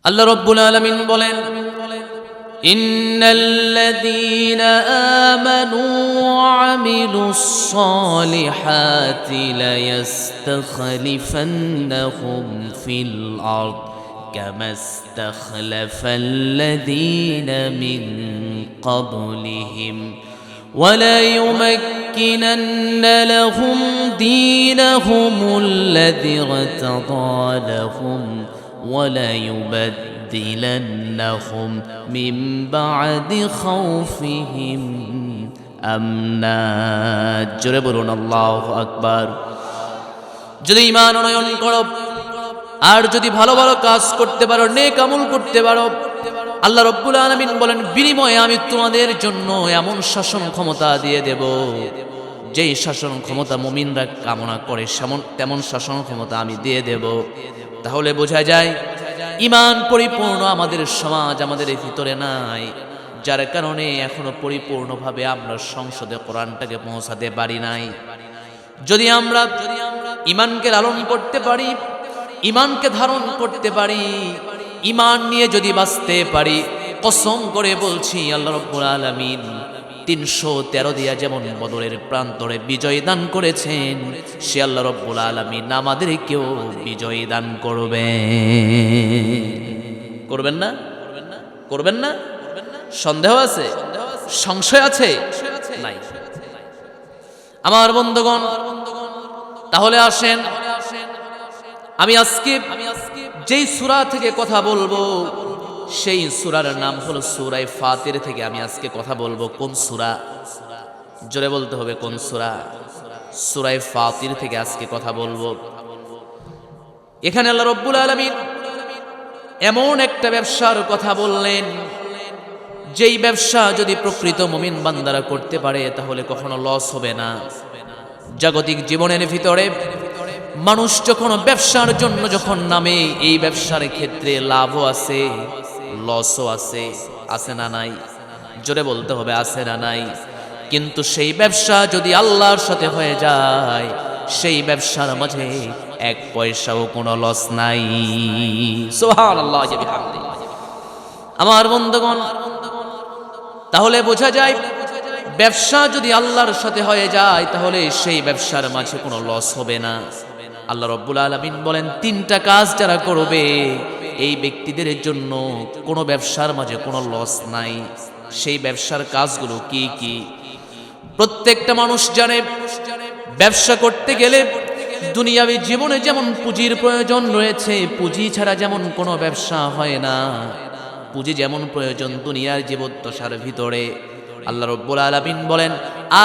আল্লাহ রাব্বুল আলামিন বলেন, ইন্নাল্লাযীনা আমানু ওয়া আমিলুস সালিহাতি লায়াস্তাখলিফান্নাহুম ফিল আরদ কামা ইসতাখলাফাল্লাযীনা মিন ক্বাবলিহিম وَلَيُمَكِّنَنَّ لَهُمْ دِينَهُمُ الَّذِي ارْتَضَىٰ لَهُمْ وَلَيُبَدِّلَنَّهُمْ مِن بَعْدِ خَوْفِهِمْ أَمْنًا। জোরে বলুন আল্লাহু আকবার। যদি ঈমান আনয়ন করো আর যদি ভালো ভালো কাজ করতে পারো, নেক আমল করতে পারো, আল্লাহ রাব্বুল আলামিন বলেন বিনিময়ে আমি তোমাদের জন্য এমন শাসন ক্ষমতা দিয়ে দেব, যেই শাসন ক্ষমতা মুমিনরা কামনা করে তেমন শাসন ক্ষমতা আমি দিয়ে দেব। তাহলে বোঝা যায় ঈমান পরিপূর্ণ আমাদের সমাজ, আমাদের ভিতরে নাই, যার কারণে এখনো পরিপূর্ণভাবে আমরা সংসদে কোরআনটাকে পৌঁছাতে পারি নাই। যদি আমরা ঈমানকে লালন করতে পারি, ঈমানকে ধারণ করতে পারি, ঈমান নিয়ে যদি বাঁচতে পারি, কসম করে বলছি আল্লাহ রাব্বুল আলামিন ৩১৩ দিয়া যেমন বদরের প্রান্তরে বিজয় দান করেছেন, সে আল্লাহ রাব্বুল আলামিন আমাদেরকেও বিজয় দান করবেন না? করবেন না? সন্দেহ আছে? সংশয় আছে? নাই। আমার বন্ধুগণ, তাহলে আসেন আমি আজকে যেই সূরা থেকে কথা বলবো, সেই সূরার নাম হলো সূরা ফাতির থেকে আমি আজকে কথা বলবো। কোন সূরা? জোরে বলতে হবে, কোন সূরা? সূরা ফাতির থেকে আজকে কথা বলবো। এখানে আল্লাহ রাব্বুল আলামিন এমন একটা ব্যবসার কথা বললেন, যেই ব্যবসা যদি প্রকৃত মুমিন বান্দারা করতে পারে তাহলে কখনো লস হবে না। জাগতিক জীবনের ভিতরে মানুষ যখন ব্যবসার জন্য যখন নামে, এই ব্যবসার ক্ষেত্রে লাভও আছে, লসও আছে। আছে না নাই? জোরে বলতে হবে, আছে না নাই? কিন্তু সেই ব্যবসা যদি আল্লাহর সাথে হয়ে যায়, সেই ব্যবসার মাঝে এক পয়সাও কোনো লস নাই। সুবহানাল্লাহ ওয়া বিহামদিহি। আমার বন্ধুগণ, তাহলে বোঝা যায় ব্যবসা যদি আল্লাহর সাথে হয়ে যায় তাহলে সেই ব্যবসার মাঝে কোনো লস হবে না। আল্লাহ রাব্বুল আলামিন বলেন, ৩টা কাজ যারা করবে এই ব্যক্তিদের জন্য কোনো ব্যবসার মাঝে কোনো লস নাই। সেই ব্যবসার কাজগুলো কি কি? প্রত্যেকটা মানুষ জানে ব্যবসা করতে গেলে দুনিয়াবী জীবনে যেমন পুঁজির প্রয়োজন রয়েছে, পুঁজি ছাড়া যেমন কোনো ব্যবসা হয় না, পুঁজি যেমন প্রয়োজন দুনিয়ার জীবদ্দশার ভিতরে, আল্লাহ রাব্বুল আলামিন বলেন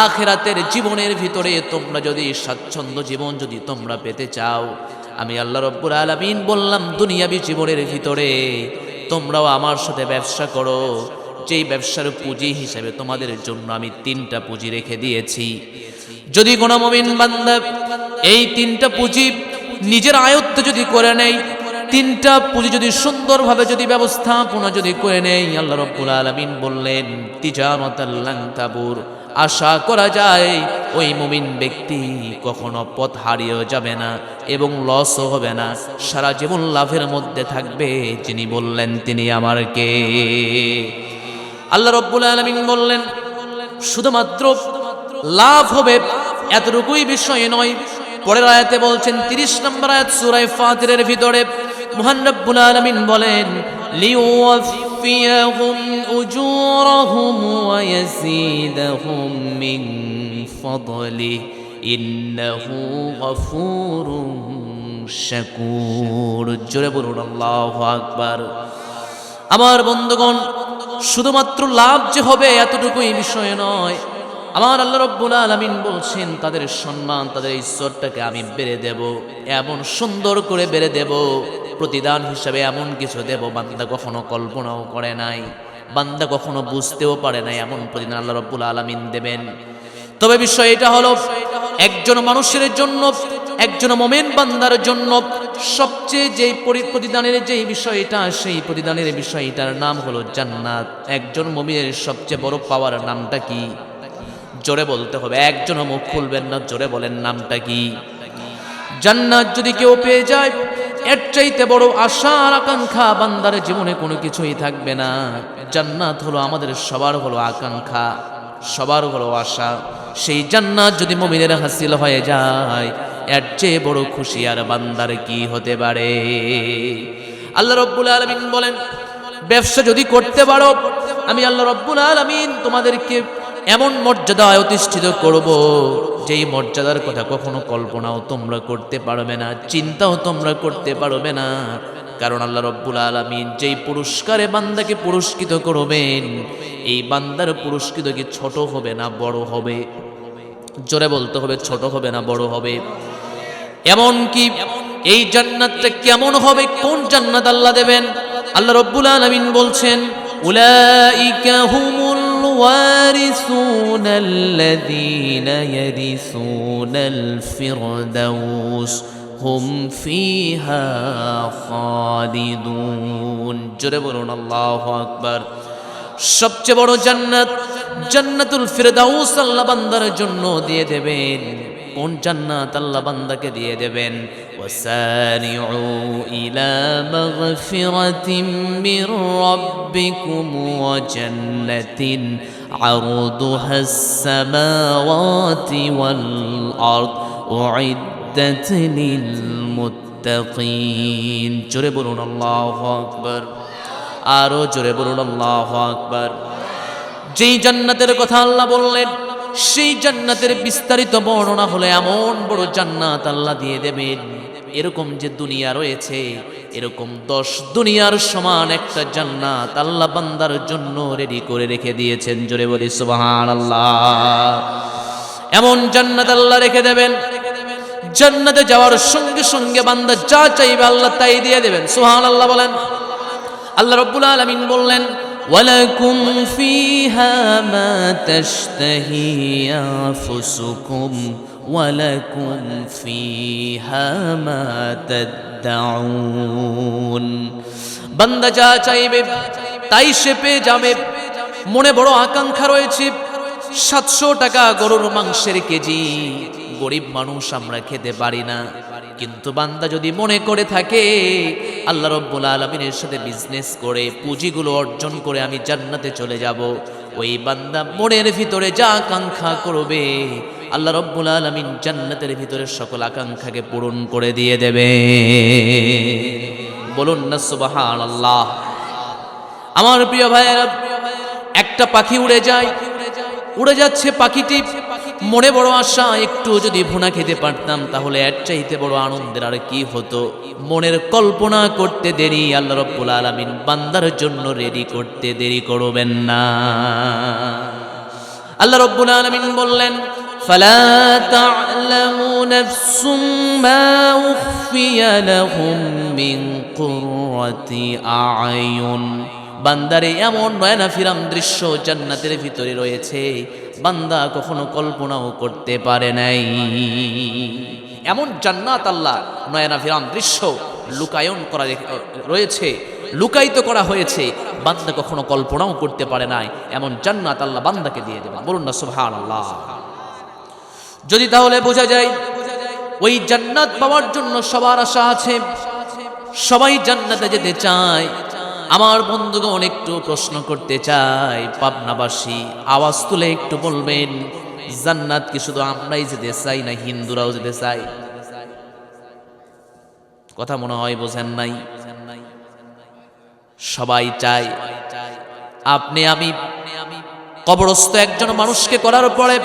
আখিরাতের জীবনের ভিতরে তোমরা যদি স্বাচ্ছন্দ্য জীবন যদি তোমরা পেতে চাও, আমি আল্লাহ রাব্বুল আলামিন বললাম দুনিয়াবী জীবনের ভিতরে তোমরাও আমার সাথে ব্যবসা করো, যেই ব্যবসার পুঁজি হিসেবে তোমাদের জন্য আমি 3টা পুঁজি রেখে দিয়েছি। যদি কোনো মুমিন বান্দা এই 3টা পুঁজি নিজের আয়ত্তে যদি করে নেয়, 3টা পুঁজি যদি সুন্দরভাবে যদি ব্যবস্থাপনা যদি করে নেয়, আল্লাহ রাব্বুল আলামিন বললেন তিজারাতাল লান তাবুর, আশা করা যায় ওই মুমিন ব্যক্তি কখনো পথ হারিয়ে যাবে না এবং লসও হবে না, সারা জীবন লাভের মধ্যে থাকবে। যিনি বললেন তিনি আমার কে? আল্লাহ রাব্বুল আলামিন বললেন শুধুমাত্র লাভ হবে এতটুকুই বিষয় নয়। পরের আয়াতে বলছেন 30 নম্বর আয়াত সূরা ফাতিরের ভিতরে মহান রব্বুল আলামিন বলেন লিওয়াফিয়াহুম উজুরহুম ওয়া ইয়াসিদাহুম মিন ফাদলি ইন্নাহু গফুরুন শাকুর। জোরে বলুন আল্লাহু আকবার। আমার বন্ধুগণ, শুধুমাত্র লাভ যে হবে এতটুকুই বিষয় নয়। আমার আল্লাহ রাব্বুল আলামিন বলছেন তাদের সম্মান, তাদের ইজ্জতটাকে আমি বেড়ে দেব, এমন সুন্দর করে বেড়ে দেব, প্রতিদান হিসাবে এমন কিছু দেব বান্দা কখনো কল্পনাও করে নাই, বান্দা কখনো বুঝতেও পারে নাই, এমন প্রতিদান আল্লাহ রাব্বুল আলামিন দেবেন। তবে বিষয় এটা হলো একজন মানুষের জন্য, একজন মুমিন বান্দার জন্য সবচেয়ে যে প্রতিদানের যে বিষয়টা, সেই প্রতিদানের বিষয়টার নাম হলো জান্নাত। একজন মুমিনের সবচেয়ে বড় পাওয়ার নামটা কি? জোরে বলতে হবে, একজন মুখ খুলবেন না, জোরে বলেন নামটা কি? জান্নাত যদি কেউ পেয়ে যায় এর চাইতে বড় আশা আর আকাঙ্ক্ষা বান্দার জীবনে কোনো কিছুই থাকবে না। জান্নাত হলো আমাদের সবার হলো আকাঙ্ক্ষা, সবার হলো আশা। সেই জান্নাত যদি মুমিনের হাসিল হয়ে যায়, এর চেয়ে বড় খুশি আর বান্দার কি হতে পারে? আল্লাহ রাব্বুল আলামিন বলেন, ব্যবসা যদি করতে পারো, আমি আল্লাহ রাব্বুল আলামিন তোমাদেরকে এমন মর্যাদায় অধিষ্ঠিত করব, যেই মর্যাদার কথা কখনো কল্পনাও তোমরা করতে পারবে না, চিন্তাও তোমরা করতে পারবে না। কারণ আল্লাহ রাব্বুল আলামিন যেই পুরস্কারে বান্দাকে পুরস্কৃত করবেন, এই বান্দার পুরস্কৃত কি ছোট হবে না বড় হবে? জোরে বলতে হবে, ছোট হবে না বড় হবে? এমন কি এই জান্নাতটা কেমন হবে? কোন জান্নাত আল্লাহ দেবেন? আল্লাহ রাব্বুল আলামিন বলছেন, উলাইকা হুমুল ওয়ারিসুন আল্লাযীনা ইয়ারিসুনাল ফিরদাউস হুম ফিহা খালিদুন। জোরে বলুন আল্লাহু আকবার। সবচেয়ে বড় জান্নাত জান্নাতুল ফিরদাউস আল্লাহ বান্দার জন্য দিয়ে দেবেন। কোন জান্নাত আল্লাহ বান্দাকে দিয়ে দেবেন? ওয়াসারিউ ইলা মাগফিরাতিম মির রাব্বিকুম ওয়া জান্নাতিন আরদুহাস সামাওয়াতি ওয়াল আরদ উইদ্দাত লিল মুত্তাকিন। জোরে বলুন আল্লাহু আকবার। আরো জোরে বলুন আল্লাহু আকবার। যেই জান্নাতের কথা আল্লাহ বললেন, সেই জান্নাতের বিস্তারিত বর্ণনা হলে এমন বড় জান্নাত আল্লাহ দিয়ে দেবেন, এরকম যে দুনিয়া রয়েছে, এরকম 10 দুনিয়ার সমান একটা জান্নাত আল্লাহ বান্দার জন্য রেডি করে রেখে দিয়েছেন। জোরে বলি সুবহানাল্লাহ। এমন জান্নাত আল্লাহ রেখে দেবেন, জান্নাতে যাওয়ার সঙ্গে সঙ্গে বান্দা যা চাইবে আল্লাহ তাই দিয়ে দেবেন। সুবহানাল্লাহ বলেন। আল্লাহ রাব্বুল আলামিন বললেন, ওয়ালাকুম ফিহা মা তাশতাহি আনফুসুকুম ওয়ালাকুম ফিহা মা তাদউন। বান্দা যা চাইবে তাই সে পেয়ে যাবে। মনে বড় আকাঙ্ক্ষা রয়েছে, 700 টাকা গরুর মাংসের কেজি, গরিব মানুষ আমরা খেতে পারি না। কিন্তু বান্দা যদি মনে করে থাকে আল্লাহ রাব্বুল আলামিনের সাথে বিজনেস করে পুঁজিগুলো অর্জন করে আমি জান্নাতে চলে যাব, ওই বান্দা মনের ভিতরে যা আকাঙ্ক্ষা করবে আল্লাহ রাব্বুল আলামিন জান্নাতের ভিতরে সকল আকাঙ্ক্ষাকে পূরণ করে দিয়ে দেবে। বলুন না সুবহানাল্লাহ। আমার প্রিয় ভাইয়েরা, একটা পাখি উড়ে যায়, উড়ে যাচ্ছে পাখিটি, মনে বড় আশা একটু যদি ভুনা খেতে পারতাম তাহলে এর চাইতে বড় আনন্দের আর কি হতো। মনের কল্পনা করতে দেরি আল্লাহ রাব্বুল আলামিন বান্দার জন্য রেডি করতে দেরি করবেন না। আল্লাহ রাব্বুল আলামিন বললেন, ফালা তা'লামু নাফসুম মা উখফিয়া লাহুম মিন কুররাতি আ'য়ুন। বান্দারে এমন নয়নাফিরাম দৃশ্য জান্নাতের ভিতরে রয়েছে, বান্দা কখনো কল্পনাও করতে পারে নাই। এমন জান্নাত আল্লাহ নয়নাফিরাম দৃশ্য লুকায়ন করা রয়েছে, লুকায়িত করা হয়েছে, বান্দা কখনো কল্পনাও করতে পারে নাই। এমন জান্নাত আল্লাহ বান্দাকে দিয়ে দেবেন। বলুন না সুবহানাল্লাহ। যদি তাহলে বোঝা যায় ওই জান্নাত পাওয়ার জন্য সবার আশা আছে, সবাই জান্নাতে যেতে চায়। আমার বন্ধুগণ একটু প্রশ্ন করতে চাই, পাবনাবাসী আওয়াজ তুলে একটু বলবেন, জান্নাত কি শুধু আমরাই যেতে চাই না হিন্দুরাও যেতে চাই? কথা মনে হয় বোঝেন নাই। সবাই চায়। আপনি আমি কবরস্থ একজন মানুষকে করার পরে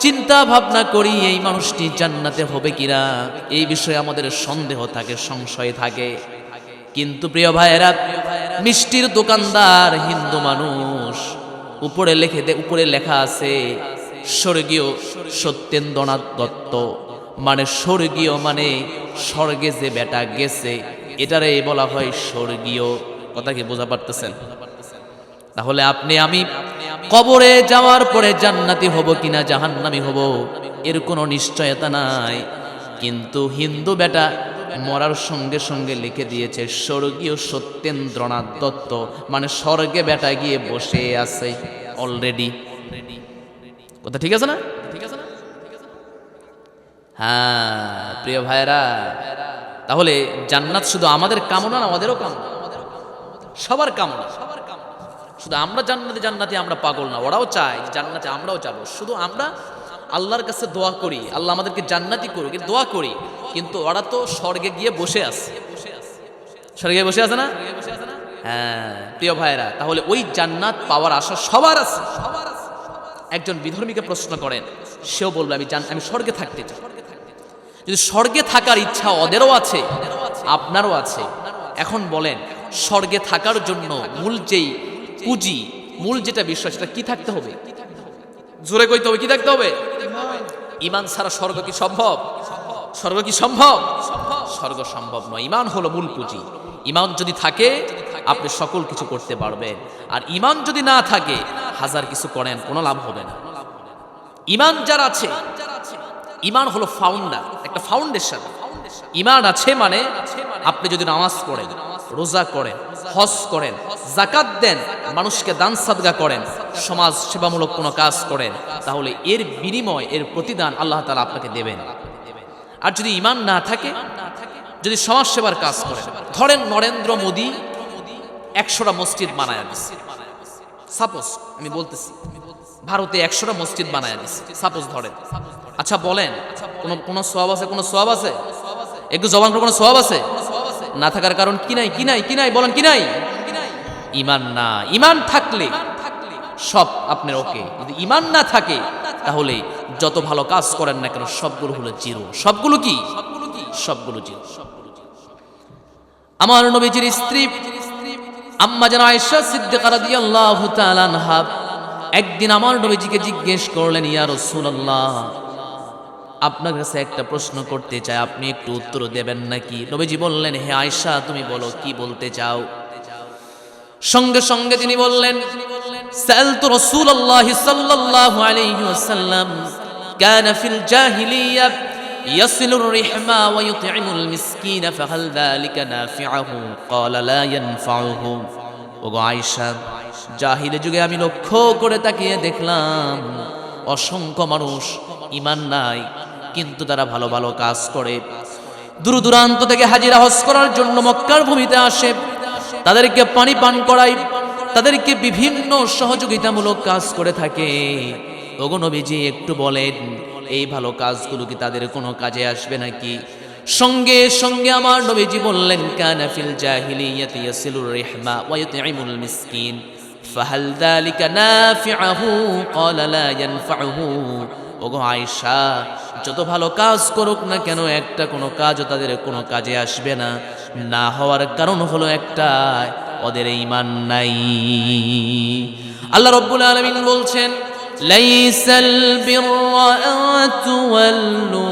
চিন্তা ভাবনা করি এই মানুষটি জান্নাতে হবে কিনা, এই বিষয়ে আমাদের সন্দেহ থাকে, সংশয় থাকে। কিন্তু প্রিয় ভাইয়েরা, মিষ্টির দোকানদার হিন্দু মানুষ, উপরে লেখা আছে স্বর্গীয় সত্যেন্দ্রনাথ দত্ত, মানে স্বর্গীয় মানে স্বর্গে যে বেটা গেছে, এটারে বলা হয় স্বর্গীয়। কথা কি বোঝা পারতেছেন? তাহলে আপনি আমি কবরে যাওয়ার পরে জান্নাতি হব কিনা জাহান্নামী হব এর কোনো নিশ্চয়তা নাই। কিন্তু হিন্দু বেটা মরার সঙ্গে সঙ্গে লিখে দিয়েছে স্বর্গীয় সত্যেন্দ্রনাথ দত্ত, মানে স্বর্গে বেটা গিয়ে বসে আছে অলরেডি। কথা ঠিক আছে না? হ্যাঁ প্রিয় ভাইরা, তাহলে জান্নাত শুধু আমাদের কামনা না, আমাদেরও কামনা, সবার কামনা। শুধু আমরা জান্নাতি আমরা পাগল না, ওরাও চায় জান্নাতে আমরাও যাব। শুধু আমরা আল্লাহর কাছে দোয়া করি, আল্লাহ আমাদেরকে জান্নাতি করুক, দোয়া করি। কিন্তু ওরা তো স্বর্গে গিয়ে বসে আছে, স্বর্গে বসে আছে না? হ্যাঁ প্রিয় ভাইরা, তাহলে ওই জান্নাত পাওয়ার আশা সবার আছে। একজন বিধর্মীকে প্রশ্ন করেন, সেও বলবে আমি স্বর্গে থাকতে চাই। যদি স্বর্গে থাকার ইচ্ছা ওদেরও আছে, আপনারও আছে, এখন বলেন স্বর্গে থাকার জন্য মূল যেই পুঁজি, মূল যেটা বিশ্বাস, সেটা কি থাকতে হবে? জোরে কইতে হবে, কি থাকতে হবে? ঈমান ছাড়া স্বর্গ কি সম্ভব? স্বর্গ কি সম্ভব? স্বর্গ সম্ভব নয়। ঈমান হলো মূল পুঁজি। ঈমান যদি থাকে আপনি সকল কিছু করতে পারবেন, আর ঈমান যদি না থাকে হাজার কিছু করেন কোনো লাভ হবে না। ঈমান যার আছে, ঈমান হলো ফাউন্ডার, একটা ফাউন্ডেশন। ঈমান আছে মানে আপনি যদি নামাজ পড়েন, রোজা করেন, হজ করেন, যাকাত দেন, মানুষকে দান সাদকা করেন, সমাজ সেবামূলক কোনো কাজ করেন, তাহলে এর বিনিময়, এর প্রতিদান আল্লাহ তাআলা আপনাকে দেবেন। আর যদি ঈমান না থাকে, যদি সমাজ সেবার কাজ করেন, ধরেন নরেন্দ্র মোদী 100টা মসজিদ বানায় দিচ্ছে, সাপোজ আমি বলতেছি, ভারতে 100টা মসজিদ বানায় দিচ্ছে, সাপোজ ধরেন। আচ্ছা বলেন কোনো সওয়াব আছে? কোনো সওয়াব আছে? একটু জবান করে, কোনো সওয়াব আছে? না থাকার কারণ কি নাই? কি নাই? কি নাই? বলেন কি নাই? ঈমান না। ঈমান থাকলে সব আপনার ওকে। যদি ঈমান না থাকে তাহলে যত ভালো কাজ করেন না কেন সবগুলো হলো জিরো। সবগুলো কি? সবগুলো জিরো। আমার নবীজির স্ত্রী আম্মা জান আয়েশা সিদ্দিকা রাদিয়াল্লাহু তাআলা আনহা একদিন আমার নবীজিকে জিজ্ঞেস করলেন, ইয়া রাসূলুল্লাহ, আপনার কাছে একটা প্রশ্ন করতে চাই, আপনি একটু উত্তর দেবেন নাকি? নবীজি বললেন, হে আয়েশা তুমি বলো, কি বলতে চাও? সঙ্গে সঙ্গে তিনি বললেন, সালতু রাসূলুল্লাহ সাল্লাল্লাহু আলাইহি ওয়াসাল্লাম কানা ফিল জাহিলিয়া ইয়াসিলুর রিহমা ওয়া ইউতঈমুল মিসকিনা ফাহাল যালিকা নাফিউহু ক্বালা লা ইয়ানফাউহু। ওগো আয়েশা, জাহিলি যুগে আমি লক্ষ্য করে তাকিয়ে দেখলাম অসংখ্য মানুষ ঈমান নাই, কিন্তু তারা ভালো ভালো কাজ করে, দূর দূরান্ত থেকে হাজিরা হজ করার জন্য মক্কার ভূমিতে আসে, তাদেরকে পানি পান করাই, তাদেরকে বিভিন্ন সহযোগিতামূলক কাজ করে থাকে। ওগো নবীজি একটু বলেন, এই ভালো কাজগুলো কি তাদের কোনো কাজে আসবে নাকি? সঙ্গে সঙ্গে আমার নবীজি বললেন, কানা ফিল জাহিলিয়াতি ইয়াসিলুর রিহমা ওয়া ইউতঈমুল মিসকিন ফাহাল যালিকা নাফিউহু ক্বালা লা ইয়ানফাউহু। ওগো আয়েশা, যত ভালো কাজ করুক না কেন একটা কোনো কাজও তাদের কোনো কাজে আসবে না। না হওয়ার কারণ হলো একটা, ওদের ঈমান নাই। আল্লাহ রাব্বুল আলামিন বলছেন, লাইসাল বিররা আন তুওয়াল্লু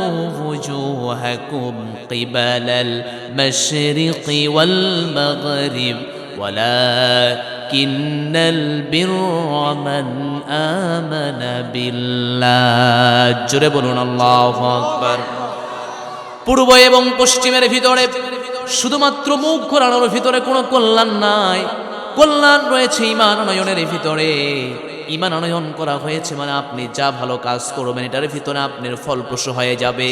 وجوهكم قبل المشرق والمغرب ولكن البر من آمن بالله জোরে বলুন আল্লাহু আকবার। পূর্ব এবং পশ্চিমের ভিতরে শুধুমাত্র মুখ ঘোরানোর ভিতরে কোনো কল্যাণ নাই, কল্যাণ রয়েছে ঈমান আনয়নের ভিতরে। ঈমান আনয়ন করা হয়েছে মানে আপনি যা ভালো কাজ করবেন এটার ভিতরে আপনার ফলপ্রসূ হয়ে যাবে।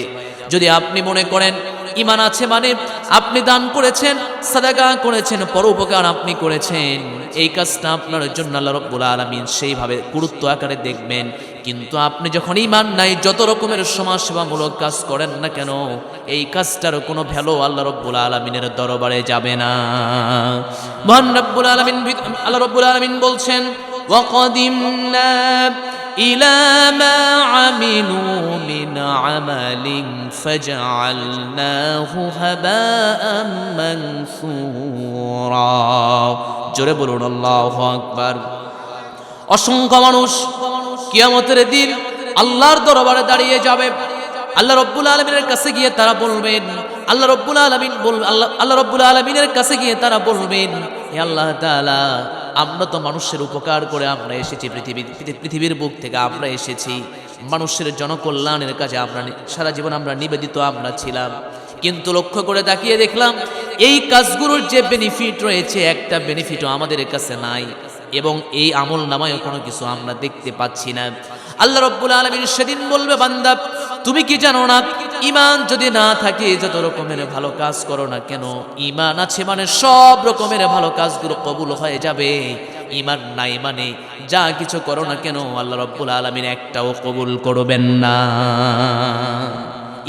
যদি আপনি মনে করেন ঈমান আছে মানে আপনি দান করেছেন, সাদাকা করেছেন, পরোপকার আপনি করেছেন, এই কাজটা আপনার জন্য আল্লাহ রাব্বুল আলামিন সেইভাবে গুরুত্ব আকারে দেখবেন। কিন্তু আপনি যখন ঈমান নাই, যত রকমের সমাজ সেবামূলক কাজ করেন না কেন, এই কাজটার কোনো ভ্যালু আল্লাহ রাব্বুল আলামিনের দরবারে যাবে না। মহান রাব্বুল আলামিন, আল্লাহ রাব্বুল আলামিন বলছেন, وَقَدِمْنَا إِلَى مَا عَمِلُوا مِنْ عَمَلٍ فَجَعَلْنَاهُ هَبَاءً مَنْثُورًا জোরে বলুন আল্লাহু আকবার। অসংখ্য মানুষ কিয়ামতের দিন আল্লাহর দরবারে দাঁড়িয়ে যাবে। আল্লাহ রাব্বুল আলামিনের কাছে গিয়ে তারা বলবেন, আল্লাহ রাব্বুল আলামিনের কাছে গিয়ে তারা বলবেন, হে আল্লাহ তাআলা, আমরা তো মানুষের উপকার করে আমরা এসেছি, পৃথিবীর বুক থেকে আমরা এসেছি, মানুষের জনকল্যাণের কাজে আমরা সারা জীবন আমরা নিবেদিত আমরা ছিলাম। কিন্তু লক্ষ্য করে তাকিয়ে দেখলাম এই কাজগুলোর যে বেনিফিট রয়েছে, একটা বেনিফিটও আমাদের কাছে নাই, এবং এই আমল নামায়ও কোনো কিছু আমরা দেখতে পাচ্ছি না। আল্লাহ রাব্বুল আলামিন সেদিন বলবে, বান্দা তুমি কি জানো না, ঈমান যদি না থাকে যত রকমের ভালো কাজ করো না কেন, ঈমান আছে মানে সব রকমের ভালো কাজগুলো কবুল হয়ে যাবে। ঈমান নাই মানে যা কিছু করো না কেন আল্লাহ রাব্বুল আলামিন একটাও কবুল করবেন না।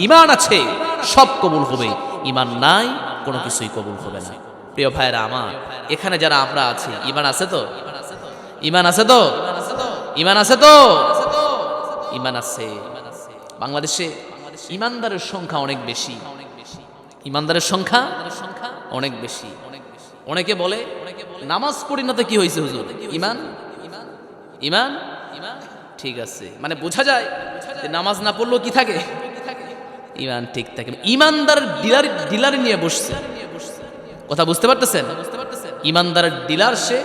ঈমান আছে সব কবুল হবে, ঈমান নাই কোনো কিছুই কবুল হবে না। প্রিয় ভাইরা আমার, এখানে যারা আমরা আছি ঈমান আছে তো? ঈমান আছে তো? ঈমান আছে তো? ঈমান আছে। বাংলাদেশে ঈমানদারের সংখ্যা অনেক বেশি, ঈমানদারের সংখ্যা অনেক বেশি। অনেকে বলে নামাজ পড়ি না তো কি হয়েছে হুজুর, ঈমান ঈমান ঠিক আছে, মানে বোঝা যায় যে নামাজ না পড়লেও কি থাকে, ঈমান ঠিক থাকে। ঈমানদার ডিলার নিয়ে বসছে, কথা বুঝতে পারতেছেন? ঈমানদারের ডিলার সে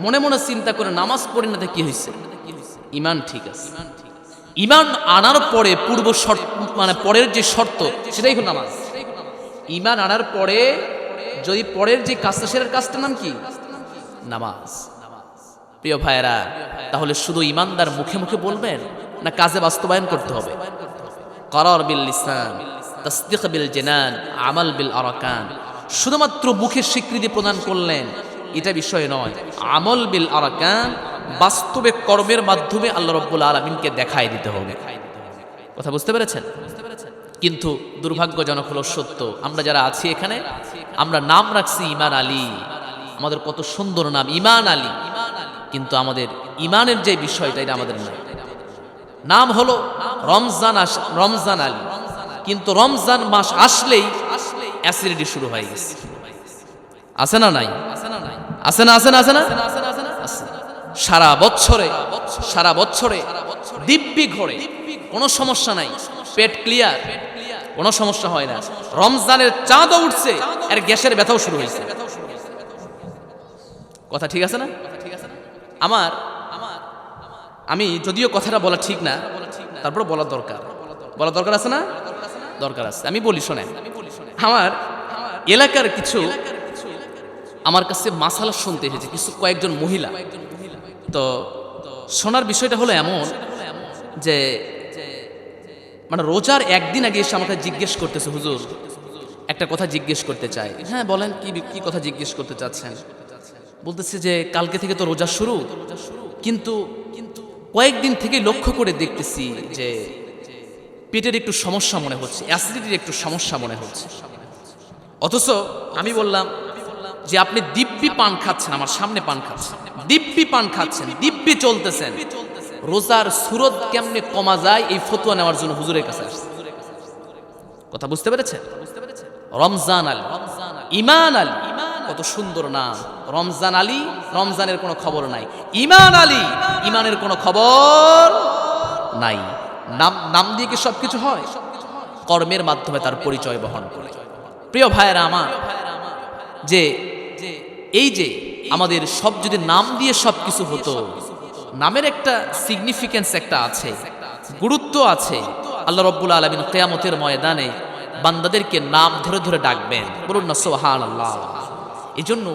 মনে মনে চিন্তা করে নামাজ পড়ি না তো কি হয়েছে, ঈমান ঠিক আছে। ঈমান আনার পরে পূর্ব শর্ত মানে পরের যে শর্ত সেটাই হলো নামাজ। ঈমান আনার পরে যদি পরের যে কাজটা সেটার কাজটার নাম কি? নামাজ। প্রিয় ভাইয়েরা, তাহলে শুধু ঈমানদার মুখে মুখে বলবেন না কাজে বাস্তবায়ন করতে হবে? করার বিল লিসান, তাসদীক বিল জিনান, আমাল বিল আরকান। শুধুমাত্র মুখে স্বীকৃতি প্রদান করলেন এটা বিষয় নয়, আমল বিল আরকান, বাস্তবে কর্মের মাধ্যমে আল্লাহ রাব্বুল আলামিনকে দেখাই দিতে হবে। কথা বুঝতে পেরেছেন? কিন্তু দুর্ভাগ্যজনক হলো সত্য, আমরা যারা আছি এখানে আমরা নাম রাখছি ঈমান আলী, আমাদের কত সুন্দর নাম ঈমান আলী, কিন্তু আমাদের ঈমানের যে বিষয়টা এটা আমাদের নাই। নাম হলো রমজান আলী, কিন্তু রমজান মাস আসলেই অ্যাসিডিটি শুরু হয়ে গেছে। আছে না নাই? আছে না? আছে না? আছে না? সারা বছরে দিব্যি ঘরে কোনো সমস্যা নাই, পেট ক্লিয়ার, কোনো সমস্যা হয় না। রমজানের চাঁদও উঠছে আর গ্যাসের ব্যথাও শুরু হয়েছে। কথা ঠিক আছে না? আমি যদিও কথাটা বলা ঠিক না, তারপর বলা দরকার আছে না? দরকার আছে। আমি বলি শোনেন, আমার এলাকার কিছু আমার কাছে মাসালা শুনতে এসেছে কয়েকজন মহিলা। তো শোনার বিষয়টা হলো এমন যে মানে রোজার একদিন আগে এসে আমাকে জিজ্ঞেস করতেছে, হুজুর একটা কথা জিজ্ঞেস করতে চাই। হ্যাঁ বলেন, কি কথা জিজ্ঞেস করতে চাচ্ছেন? বলতেছে যে কালকে থেকে তো রোজা শুরু, কিন্তু কয়েকদিন থেকে লক্ষ্য করে দেখতেছি যে পেটের একটু সমস্যা মনে হচ্ছে, অ্যাসিডিটির একটু সমস্যা মনে হচ্ছে। অথচ আমি বললাম যে আপনি দিব্যি পান খাচ্ছেন, আমার সামনে পান খাচ্ছেন, দিব্যি পান খাচ্ছেন, দিব্যি চলতেছেন, রোজার সুরত কেমনে কমা যায় এই ফতোয়া নেওয়ার জন্য হুজুরের কাছে আসছে। কথা বুঝতে পেরেছেন? রমজান আলী, ঈমান আলী, কত সুন্দর নাম। রমজান আলী, রমজানের কোনো খবর নাই। ঈমান আলী, ঈমানের কোনো খবর নাই। নাম দিয়ে কি সবকিছু হয়? কর্মের মাধ্যমে তার পরিচয় বহন করে। প্রিয় ভাইয়েরা আমার, যে এই যে আমাদের সব যদি নাম দিয়ে সব কিছু হতো, নামের একটা সিগনিফিকেন্স একটা আছে, গুরুত্ব আছে। আল্লাহ রাব্বুল আলামিন কিয়ামতের ময়দানে বান্দাদেরকে নাম ধরে ধরে ডাকবেন, বলুন না সুবহানাল্লাহ। এই জন্য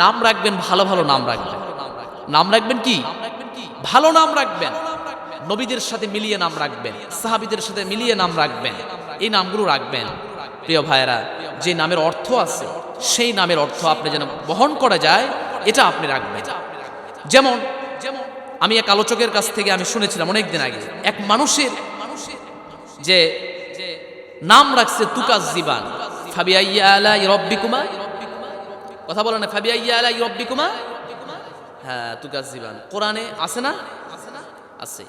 নাম রাখবেন, ভালো ভালো নাম রাখবেন। নাম রাখবেন কি? ভালো নাম রাখবেন, নবীদের সাথে মিলিয়ে নাম রাখবেন, সাহাবীদের সাথে মিলিয়ে নাম রাখবেন, এই নামগুলো রাখবেন। প্রিয় ভাইয়েরা, যে নামের অর্থ আছে সেই নামের অর্থ আপনি যেন বহন করা যায় এটা আপনি রাখবেন। যেমন আমি এক আলোচকের কাছ থেকে আমি শুনেছিলাম অনেকদিন আগে, এক মানুষের যে নাম রাখছে তুকাজ্জিবান, ফাবিআইয়ি আলাই রাব্বিকুমা, কথা বলে না, ফাবিআইয়ি আলাই রাব্বিকুমা, হ্যাঁ তুকাজ্জিবান। কোরআনে আছে না? আছে।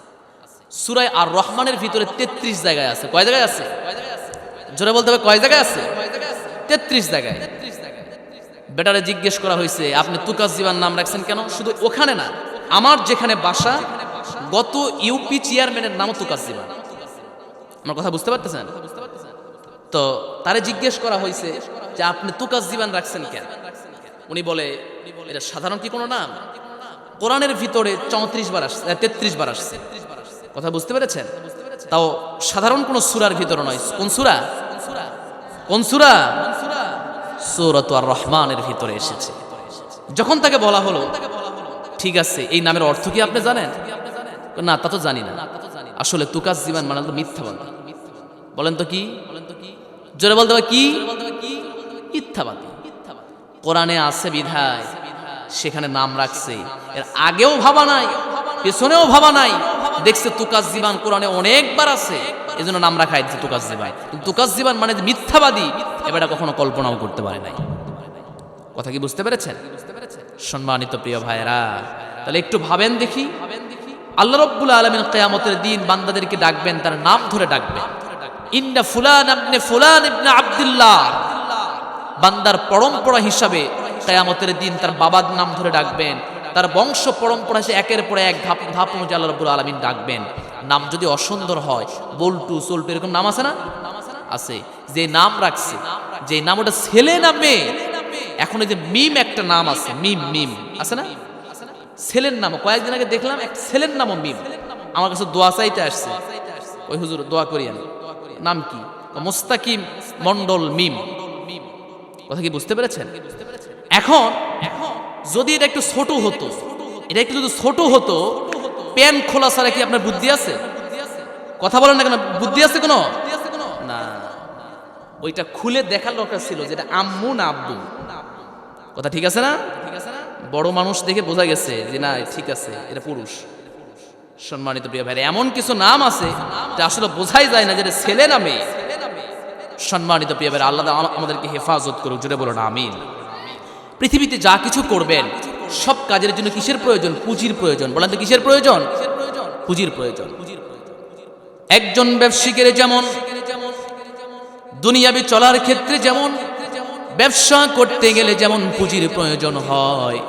সূরা আর রহমানের ভিতরে 33 জায়গায় আছে। কয় জায়গায় আছে? জোরে বলতে হবে, কয় জায়গায় আছে? 33 জায়গায়। বেটারে জিজ্ঞেস করা হয়েছে আপনি তুকাজ্জিবান নাম রাখছেন কেন? শুধু ওখানে না, আমার যেখানে বাসা গত ইউপি চেয়ারম্যানের নামও তুকাজ্জিবান। আমার কথা বুঝতে পারতেছেন? তো তারে জিজ্ঞেস করা হয়েছে যে আপনি তুকাজ্জিবান রাখছেন কেন? উনি বলে এটা সাধারণ কি কোনো নাম? কোরআনের ভিতরে 33 বার আসছে, 33 বার আসছে। কথা বুঝতে পেরেছেন? তাও সাধারণ কোন সূরার ভিতরে নয়। কোন সূরা? কোন সূরা? সূরাত আর রহমানের ভিতরে এসেছে। যখন তাকে বলা হলো ঠিক আছে এই নামের অর্থ কি আপনি জানেন? না তা তো জানি না। আসলে তুকাজ্জিবান মানে মিথ্যাবাদী। বলেন তো কি? জোরে বলতে হবে কি? মিথ্যাবাদী। কোরআনে আছে বিধায় সেখানে নাম রাখছে, এর আগেও ভাবা নাই, পেছনেও ভাবা নাই, দেখছে তুকাজ্জিবান কোরআনে অনেকবার আছে, এজন্য নাম রাখা হয়েছে তুকাজ্জিবান। তুকাজ্জিবান মানে মিথ্যাবাদী, এবারটা কখনো কল্পনাও করতে পারে নাই। কথা কি বুঝতে পেরেছেন? সম্মানিত প্রিয় ভাইরা, তাহলে একটু ভাবেন দেখি, আল্লাহ রাব্বুল আলামিন কিয়ামতের দিন বান্দাদেরকে ডাকবেন, তার নাম ধরে ডাকবেন। ইন্না ফুলান ইবনে ফুলান ইবনে আব্দুল্লাহ, বান্দার পরম্পরা হিসাবে কিয়ামতের দিন তার বাবার নাম ধরে ডাকবেন, তার বংশ পরম্পরা হিসেবে একের পর এক ধাপ ধাপ অনুযায়ী আল্লাহ রাব্বুল আলামিন ডাকবেন। নাম যদি অসুন্দর হয়, বল্টু সল্টু এরকম নাম আছে না? আছে। যে নাম রাখছে, যে নাম ওটা ছেলে না মেয়ে? এখন এই যে মিম একটা নাম আছে, মিম মিম আছে না? ছেলের নাম, কয়েকদিন আগে দেখলাম এক ছেলের নামও মিম। আমার কাছে দোয়া চাইতে আসছে, ওই হুজুর দোয়া করিয়েন। নাম কি? মুস্তাকিম মন্ডল মিম। কথা কি বুঝতে পেরেছেন? এখন যদি এটা একটু ছোট হতো, এটা একটু যদি ছোট হতো, প্যান খোলা ছাড়া কি আপনার বুদ্ধি আছে? কথা বলেন না কেন? বুদ্ধি আছে কোনো? না, ওইটা খুলে দেখার দরকার ছিল যেটা আম্মু না আব্বু। কথা ঠিক আছে না? বড় মানুষ দেখে বোঝা গেছে যে না ঠিক আছে, এটা পুরুষ। সম্মানিত প্রিয় ভাইরা, এমন কিছু নাম আছে যে আসলে বোঝাই যায় না যে এটা ছেলে না মেয়ে। সম্মানিত প্রিয় ভাইরা, আল্লাহ আমাদেরকে হেফাজত করুক, জুড়ে বলুন আমিন। পৃথিবীতে যা কিছু করবেন সব কাজের জন্য কিসের প্রয়োজন? পুঁজির প্রয়োজন। বলেন তো কিসের প্রয়োজন? পুঁজির প্রয়োজন। একজন ব্যবসায়ীর যেমন দুনিয়াবি চলার ক্ষেত্রে, যেমন ব্যবসা করতে গেলে যেমন পুঁজির প্রয়োজন হয়,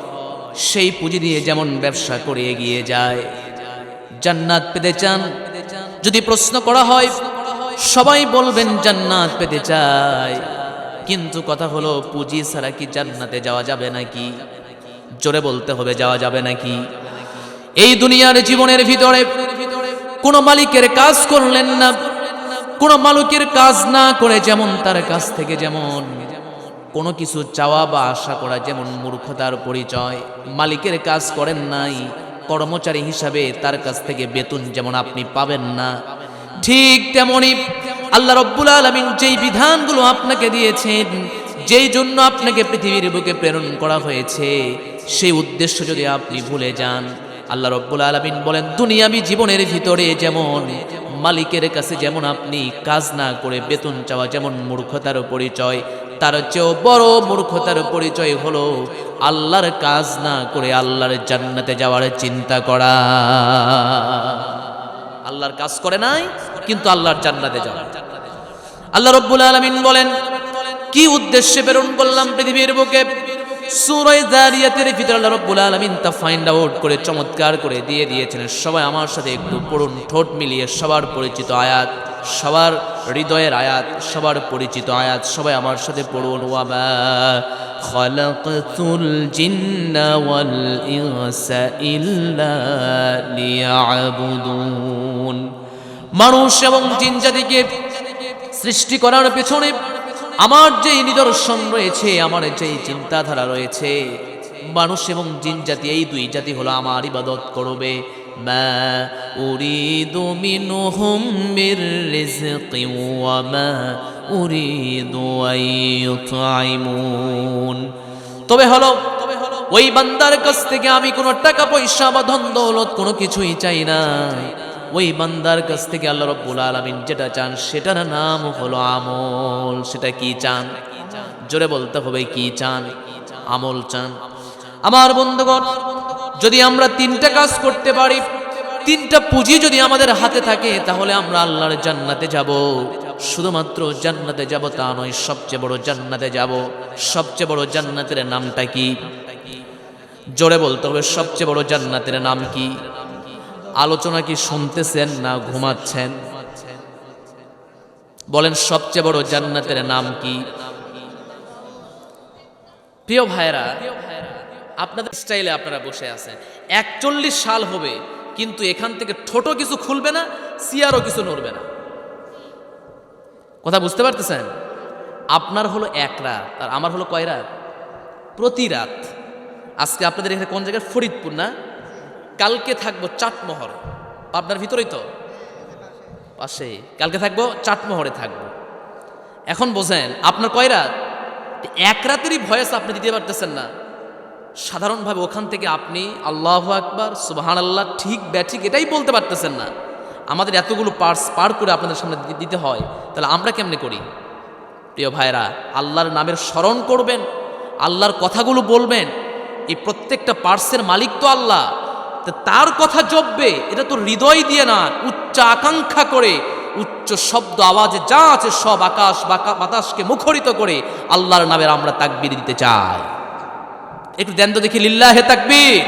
সেই পুঁজি দিয়ে যেমন ব্যবসা করে এগিয়ে যায়। জান্নাত পেতে চান যদি প্রশ্ন করা হয়, সবাই বলবেন জান্নাত পেতে চায়, কিন্তু কথা হলো পুঁজি ছাড়া কি জান্নাতে যাওয়া যাবে নাকি? জোরে বলতে হবে, যাওয়া যাবে নাকি? এই দুনিয়ার জীবনের ভিতরে কোন মালিকের কাজ করলেন না, কোন মালিকের কাজ না করে যেমন তার কাছ থেকে যেমন কোনো কিছু চাওয়া বা আশা করা যেমন মূর্খতার পরিচয়, মালিকের কাজ করেন নাই, কর্মচারী হিসাবে তার কাছ থেকে বেতন যেমন আপনি পাবেন না, ঠিক তেমনি আল্লাহ রাব্বুল আলামিন যেই বিধানগুলো আপনাকে দিয়েছেন, যেই জন্য আপনাকে পৃথিবীর বুকে প্রেরণ করা হয়েছে, সেই উদ্দেশ্য যদি আপনি ভুলে যান, আল্লাহ রাব্বুল আলামিন বলেন দুনিয়াবি জীবনের ভিতরে যেমন মালিকের কাছে যেমন আপনি কাজ না করে বেতন চাওয়া যেমন মূর্খতার পরিচয়, তার চেয়েও বড় মূর্খতার পরিচয় হলো আল্লাহর কাজ না করে আল্লাহর জান্নাতে যাওয়ার চিন্তা করা। আল্লাহর কাজ করে নাই কিন্তু আল্লাহর জান্নাতে যাওয়া। আল্লাহ রাব্বুল আলামিন বলেন কি উদ্দেশ্যে প্রেরণ করলাম পৃথিবীর বুকে? সূরা যারিয়াতের ভিতরে আল্লাহ রাব্বুল আলামিন তা ফাইন্ড আউট করে চমৎকার করে দিয়ে দিয়েছেন। সবাই আমার সাথে একটু পড়ুন, ঠোঁট মিলিয়ে, সবার পরিচিত আয়াত, সবার হৃদয়ের আয়াত, সবার পরিচিত আয়াত, সবাই আমার সাথে পড়ুন। ওয়ামা খালাকতুল জিন্না ওয়াল ইনসা ইল্লা লিয়াবুদুন। মানুষ এবং জিন জাতিকে সৃষ্টি করার পেছনে আমার যেই নিদর্শন রয়েছে, আমার যেই চিন্তাধারা রয়েছে, মানুষ এবং জিন জাতি এই দুই জাতি হলো আমার ইবাদত করবে। মা উরিদু মিনহুম মির রিজকিন ওয়া মা উরিদু আইয়ুতঈমুন। তবে হলো ওই বান্দার কাছ থেকে আমি কোনো টাকা পয়সা বা ধন দৌলত কোনো কিছুই চাই না। ওই বান্দার কাছ থেকে আল্লাহ রাব্বুল আলামিন যেটা চান সেটার নাম হলো আমল। সেটা কি চান? জোরে বলতে হবে, কি চান? আমল চান। আমার বন্ধুগণ, যদি আমরা তিনটা কাজ করতে পারি, তিনটা পুঁজি যদি আমাদের হাতে থাকে, তাহলে আমরা আল্লাহর জান্নাতে যাব। শুধুমাত্র জান্নাতে যাব তা নয়, সবচেয়ে বড় জান্নাতে যাব। সবচেয়ে বড় জান্নাতের নামটা কি? জোরে বলতে হবে, সবচেয়ে বড় জান্নাতের নাম কি? আলোচনা কি শুনতেছেন না ঘুমাচ্ছেন? বলেন সবচেয়ে বড় জান্নাতের নাম কি? প্রিয় ভাইরা, আপনাদের স্টাইলে আপনারা বসে আছেন, 41 সাল হবে কিন্তু এখান থেকে ঠোঁটও কিছু খুলবে না, সিয়ারও কিছু নড়বে না। কথা বুঝতে পারতেছেন? আপনার হলো এক রাত আর আমার হলো কয় রাত? প্রতি রাত। আজকে আপনাদের এখানে কোন জায়গায়? ফরিদপুর না? কালকে থাকবো চাটমোহর, আপনার ভিতরেই তো। পাশে, কালকে থাকবো চাটমোহরে থাকবো। এখন বোঝেন আপনার কয় রাত? এক রাতেরই ভয়েস আপনি দিতে পারতেছেন না। সাধারণভাবে ওখান থেকে আপনি আল্লাহু আকবার, সুবহানাল্লাহ, ঠিক ব্যাঠিক এটাই বলতে পারতেছেন না। আমাদের এতগুলো পার্টস পার করে আপনাদের সামনে দিতে হয়, তাহলে আমরা কেমনে করি? প্রিয় ভাইরা, আল্লাহর নামের স্মরণ করবেন, আল্লাহর কথাগুলো বলবেন। এই প্রত্যেকটা পার্টসের মালিক তো আল্লাহ, তো তার কথা জপবে, এটা তো হৃদয় দিয়ে না, উচ্চ আকাঙ্ক্ষা করে, উচ্চ শব্দ আওয়াজে যা আছে সব আকাশ বাতাসকে মুখরিত করে আল্লাহর নামের আমরা তাকবীর দিতে চাই। একটু দেন তো দেখি, লিল্লাহে তাকবীর,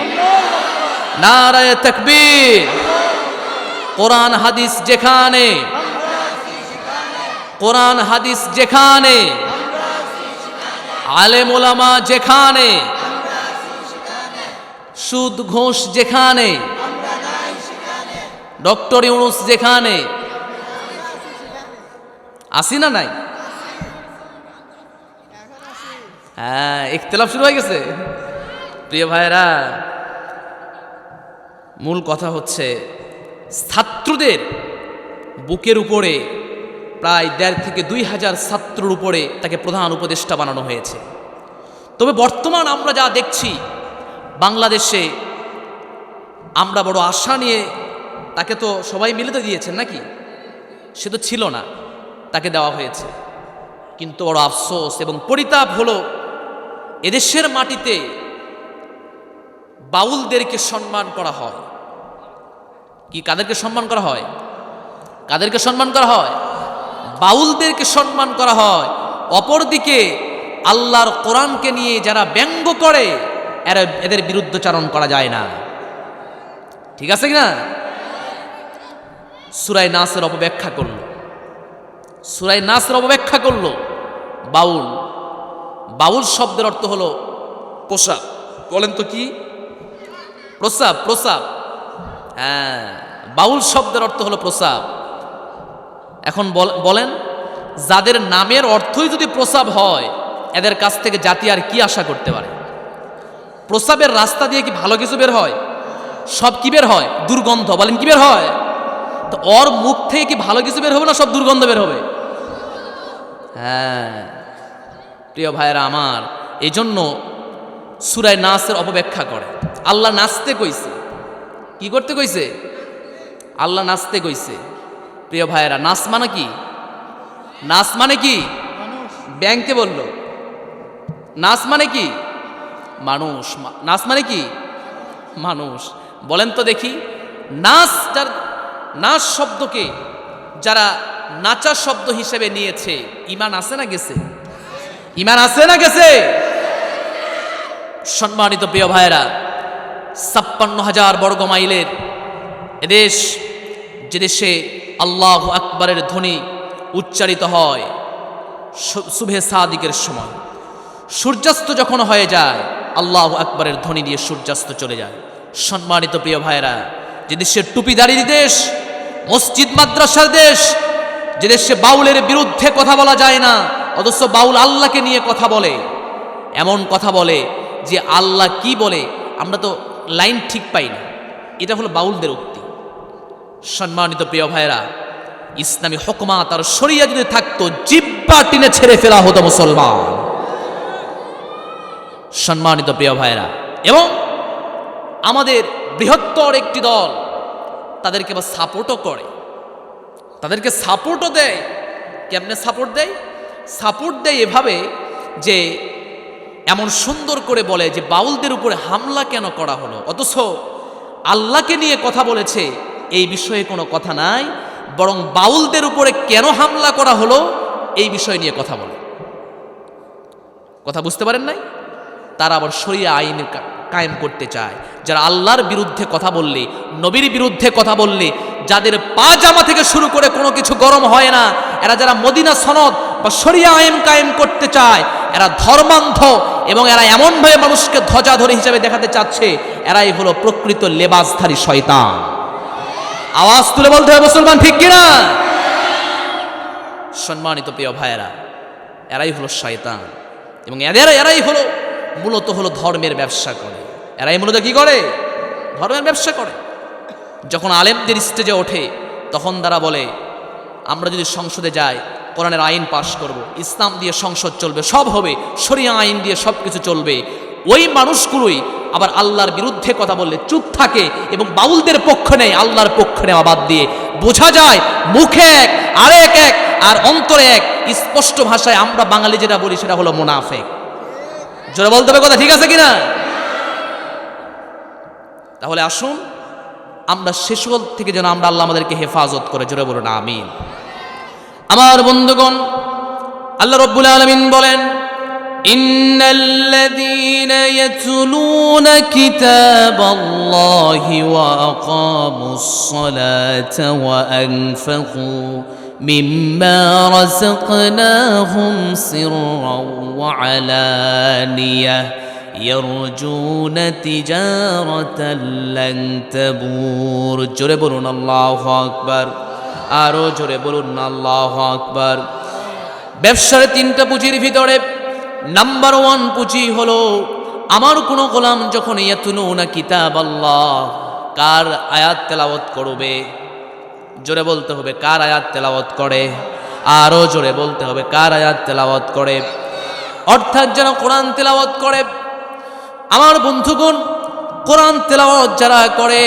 নারায়ে তাকবীর। কোরআন হাদিস যেখানে, কোরআন হাদিস যেখানে, আলেম ওলামা যেখানে, সুদ ঘোষ যেখানে, ডক্টর ইউনুস যেখানে, আসি না নাই? হ্যাঁ, ইখতিলাফ শুরু হয়ে গেছে। প্রিয় ভাইরা, মূল কথা হচ্ছে ছাত্রদের বুকের উপরে প্রায় 1,500 থেকে 2,000 ছাত্রর উপরে তাকে প্রধান উপদেষ্টা বানানো হয়েছে। তবে বর্তমান আমরা যা দেখছি বাংলাদেশে, আমরা বড় আশা নিয়ে, তাকে তো সবাই মিলে তো দিয়েছেন নাকি? সে তো ছিল না, তাকে দেওয়া হয়েছে। কিন্তু বড় আফসোস এবং পরিতাপ হলো, এদেশের মাটিতে বাউলদেরকে সম্মান করা হয়। কি কাদেরকে সম্মান করা হয়? কাদেরকে সম্মান করা হয়? বাউলদেরকে সম্মান করা হয়। অপরদিকে আল্লাহর কোরআনকে নিয়ে যারা ব্যঙ্গ করে, এদের বিরুদ্ধচারণ করা যায় না। ঠিক আছে কিনা? সূরা নাসের অপব্যাখ্যা করলো, সূরা নাসের অপব্যাখ্যা করলো বাউল। বাউল শব্দের অর্থ হলো প্রসাব। বলেন তো কি? প্রসাব, প্রসাব। হ্যাঁ, বাউল শব্দের অর্থ হলো প্রসাব। এখন বলেন, যাদের নামের অর্থই যদি প্রসাব হয়, এদের কাছ থেকে জাতি আর কি আশা করতে পারে? প্রসাবের রাস্তা দিয়ে কি ভালো কিছু বের হয়? সব কি বের হয়? দুর্গন্ধ। বলেন কি বের হয়? তো ওর মুখ থেকে কি ভালো কিছু বের হবে না সব দুর্গন্ধ বের হবে? হ্যাঁ প্রিয় ভাইয়েরা আমার, এই জন্য সূরা নাসের অপব্যাখ্যা করে। আল্লাহ নাচতে কইছে। কি করতে কইছে? আল্লাহ নাচতে কইছে। প্রিয় ভাইয়েরা, নাচ মানে কি? নাচ মানে কি? ব্যাংকে বলল নাচ মানে কি? মানুষ। নাচ মানে কি? মানুষ। বলেন তো দেখি, নাচ, যার নাচ শব্দকে যারা নাচা শব্দ হিসেবে নিয়েছে, ঈমান আছে না গেছে? ঈমান আছে না গেছে? সম্মানিত প্রিয় ভাইয়েরা, 56,000 বর্গ মাইলের এদেশ, যে দেশে আল্লাহু আকবারের ধ্বনি উচ্চারিত হয় সুবহে সাদিকের সময়, সূর্যাস্ত যখন হয়ে যায় আল্লাহু আকবারের ধ্বনি দিয়ে সূর্যাস্ত চলে যায়। সম্মানিত প্রিয় ভাইয়েরা, যে দেশের টুপিদারির দেশ, মসজিদ মাদ্রাসার দেশ, যে দেশে বাউলের বিরুদ্ধে কথা বলা যায় না, অথচ বাউল আল্লাহকে নিয়ে কথা বলে, এমন কথা বলে যে আল্লাহ কি বলে আমরা তো লাইন ঠিক পাই না, এটা হলো বাউলদের উক্তি। সম্মানিত প্রিয় ভাইয়েরা, ইসলামী হুকুমাত আর শরিয়া যদি থাকতো, জিব্বা টিনে ছেড়ে ফেলা হতো মুসলমান। সম্মানিত প্রিয় ভাইয়েরা, এবং আমাদের বৃহত্তর একটি দল তাদেরকে আবার সাপোর্টও করে, তাদেরকে সাপোর্টও দেয়। কেমনে সাপোর্ট দেয়? সাপোর্ট দেয় এভাবে যে এমন সুন্দর করে বলে যে বাউলদের উপরে হামলা কেন করা হলো, অথচ আল্লাহকে নিয়ে কথা বলেছে, এই বিষয়ে কোনো কথা নাই, বরং বাউলদের উপরে কেন হামলা করা হলো এই বিষয় নিয়ে কথা বলে। কথা বুঝতে পারেন নাই? তারা আবার শরিয়া আইন কায়েম করতে চায়। যারা আল্লাহর বিরুদ্ধে কথা বললে, নবীর বিরুদ্ধে কথা বললে, যাদের পা জামা থেকে শুরু করে কোনো কিছু গরম হয় না, এরা যারা মদিনা সনদ বা শরিয়া আইন কায়েম করতে চায়, এরা ধর্মান্ধ এবং এরা এমনভাবে মানুষকে ধ্বজাধরী হিসেবে দেখাতে চাচ্ছে, এরাই হলো প্রকৃত লেবাসধারী শয়তান। আওয়াজ তুলে বলতে হবে মুসলমান, ঠিক কিনা? সম্মানিত প্রিয় ভাইয়েরা, এরাই হলো শয়তান এবং এরাই হলো মূলত হলো ধর্মের ব্যবসা করে। এরাই মূলত কি করে? ধর্মের ব্যবসা করে। যখন আলেমদের স্টেজে ওঠে তখন তারা বলে আমরা যদি সংসদে যাই, কোরআনের আইন পাশ করব, ইসলাম দিয়ে সংসদ চলবে, সব হবে, শরিয়া আইন দিয়ে সব কিছু চলবে, ওই মানুষগুলোই আবার আল্লাহর বিরুদ্ধে কথা বললে চুপ থাকে এবং বাউলদের পক্ষ নেই, আল্লাহর পক্ষ নেওয়া বাদ দিয়ে বোঝা যায় মুখে এক আরেক এক আর অন্তরে এক। স্পষ্ট ভাষায় আমরা বাঙালি যেটা বলি সেটা হলো মুনাফেক। জোরে বলতে হবে কথা, ঠিক আছে কিনা? তাহলে আসুন আমরা সেসব থেকে যেন আমরা আল্লাহ আমাদেরকে হেফাজত করে, জোরে বলুন আমিন। আমার বন্ধুগণ, আল্লাহ রাব্বুল আলামিন বলেন, ইন্নাল্লাযীনা ইয়াতলুনা কিতাবাল্লাহি ওয়া আকামুস সালাতা ওয়া আনফাকু মিম্মা রাযাকনাহুম সিররাও ওয়া আলানিয়াহ ইয়ারজুনা তিজারাতান লান তাবুর। জোরে বলুন আল্লাহু আকবার, আরো জোরে বলুন আল্লাহু আকবার। ব্যবসার তিনটা পুঁজির ভিতরে নাম্বার 1 পুঁজি হলো আমার কোনো গোলাম যখন ইয়াতলুনা কিতাবাল্লাহ, কার আয়াত তেলাওয়াত করবে, জোরে বলতে হবে কার আয়াত তেলাওয়াত করে, আরো জোরে বলতে হবে কার আয়াত তেলাওয়াত করে, অর্থাৎ যারা কোরআন তেলাওয়াত করে। আমার বন্ধুগণ, কোরআন তেলাওয়াত যারা করে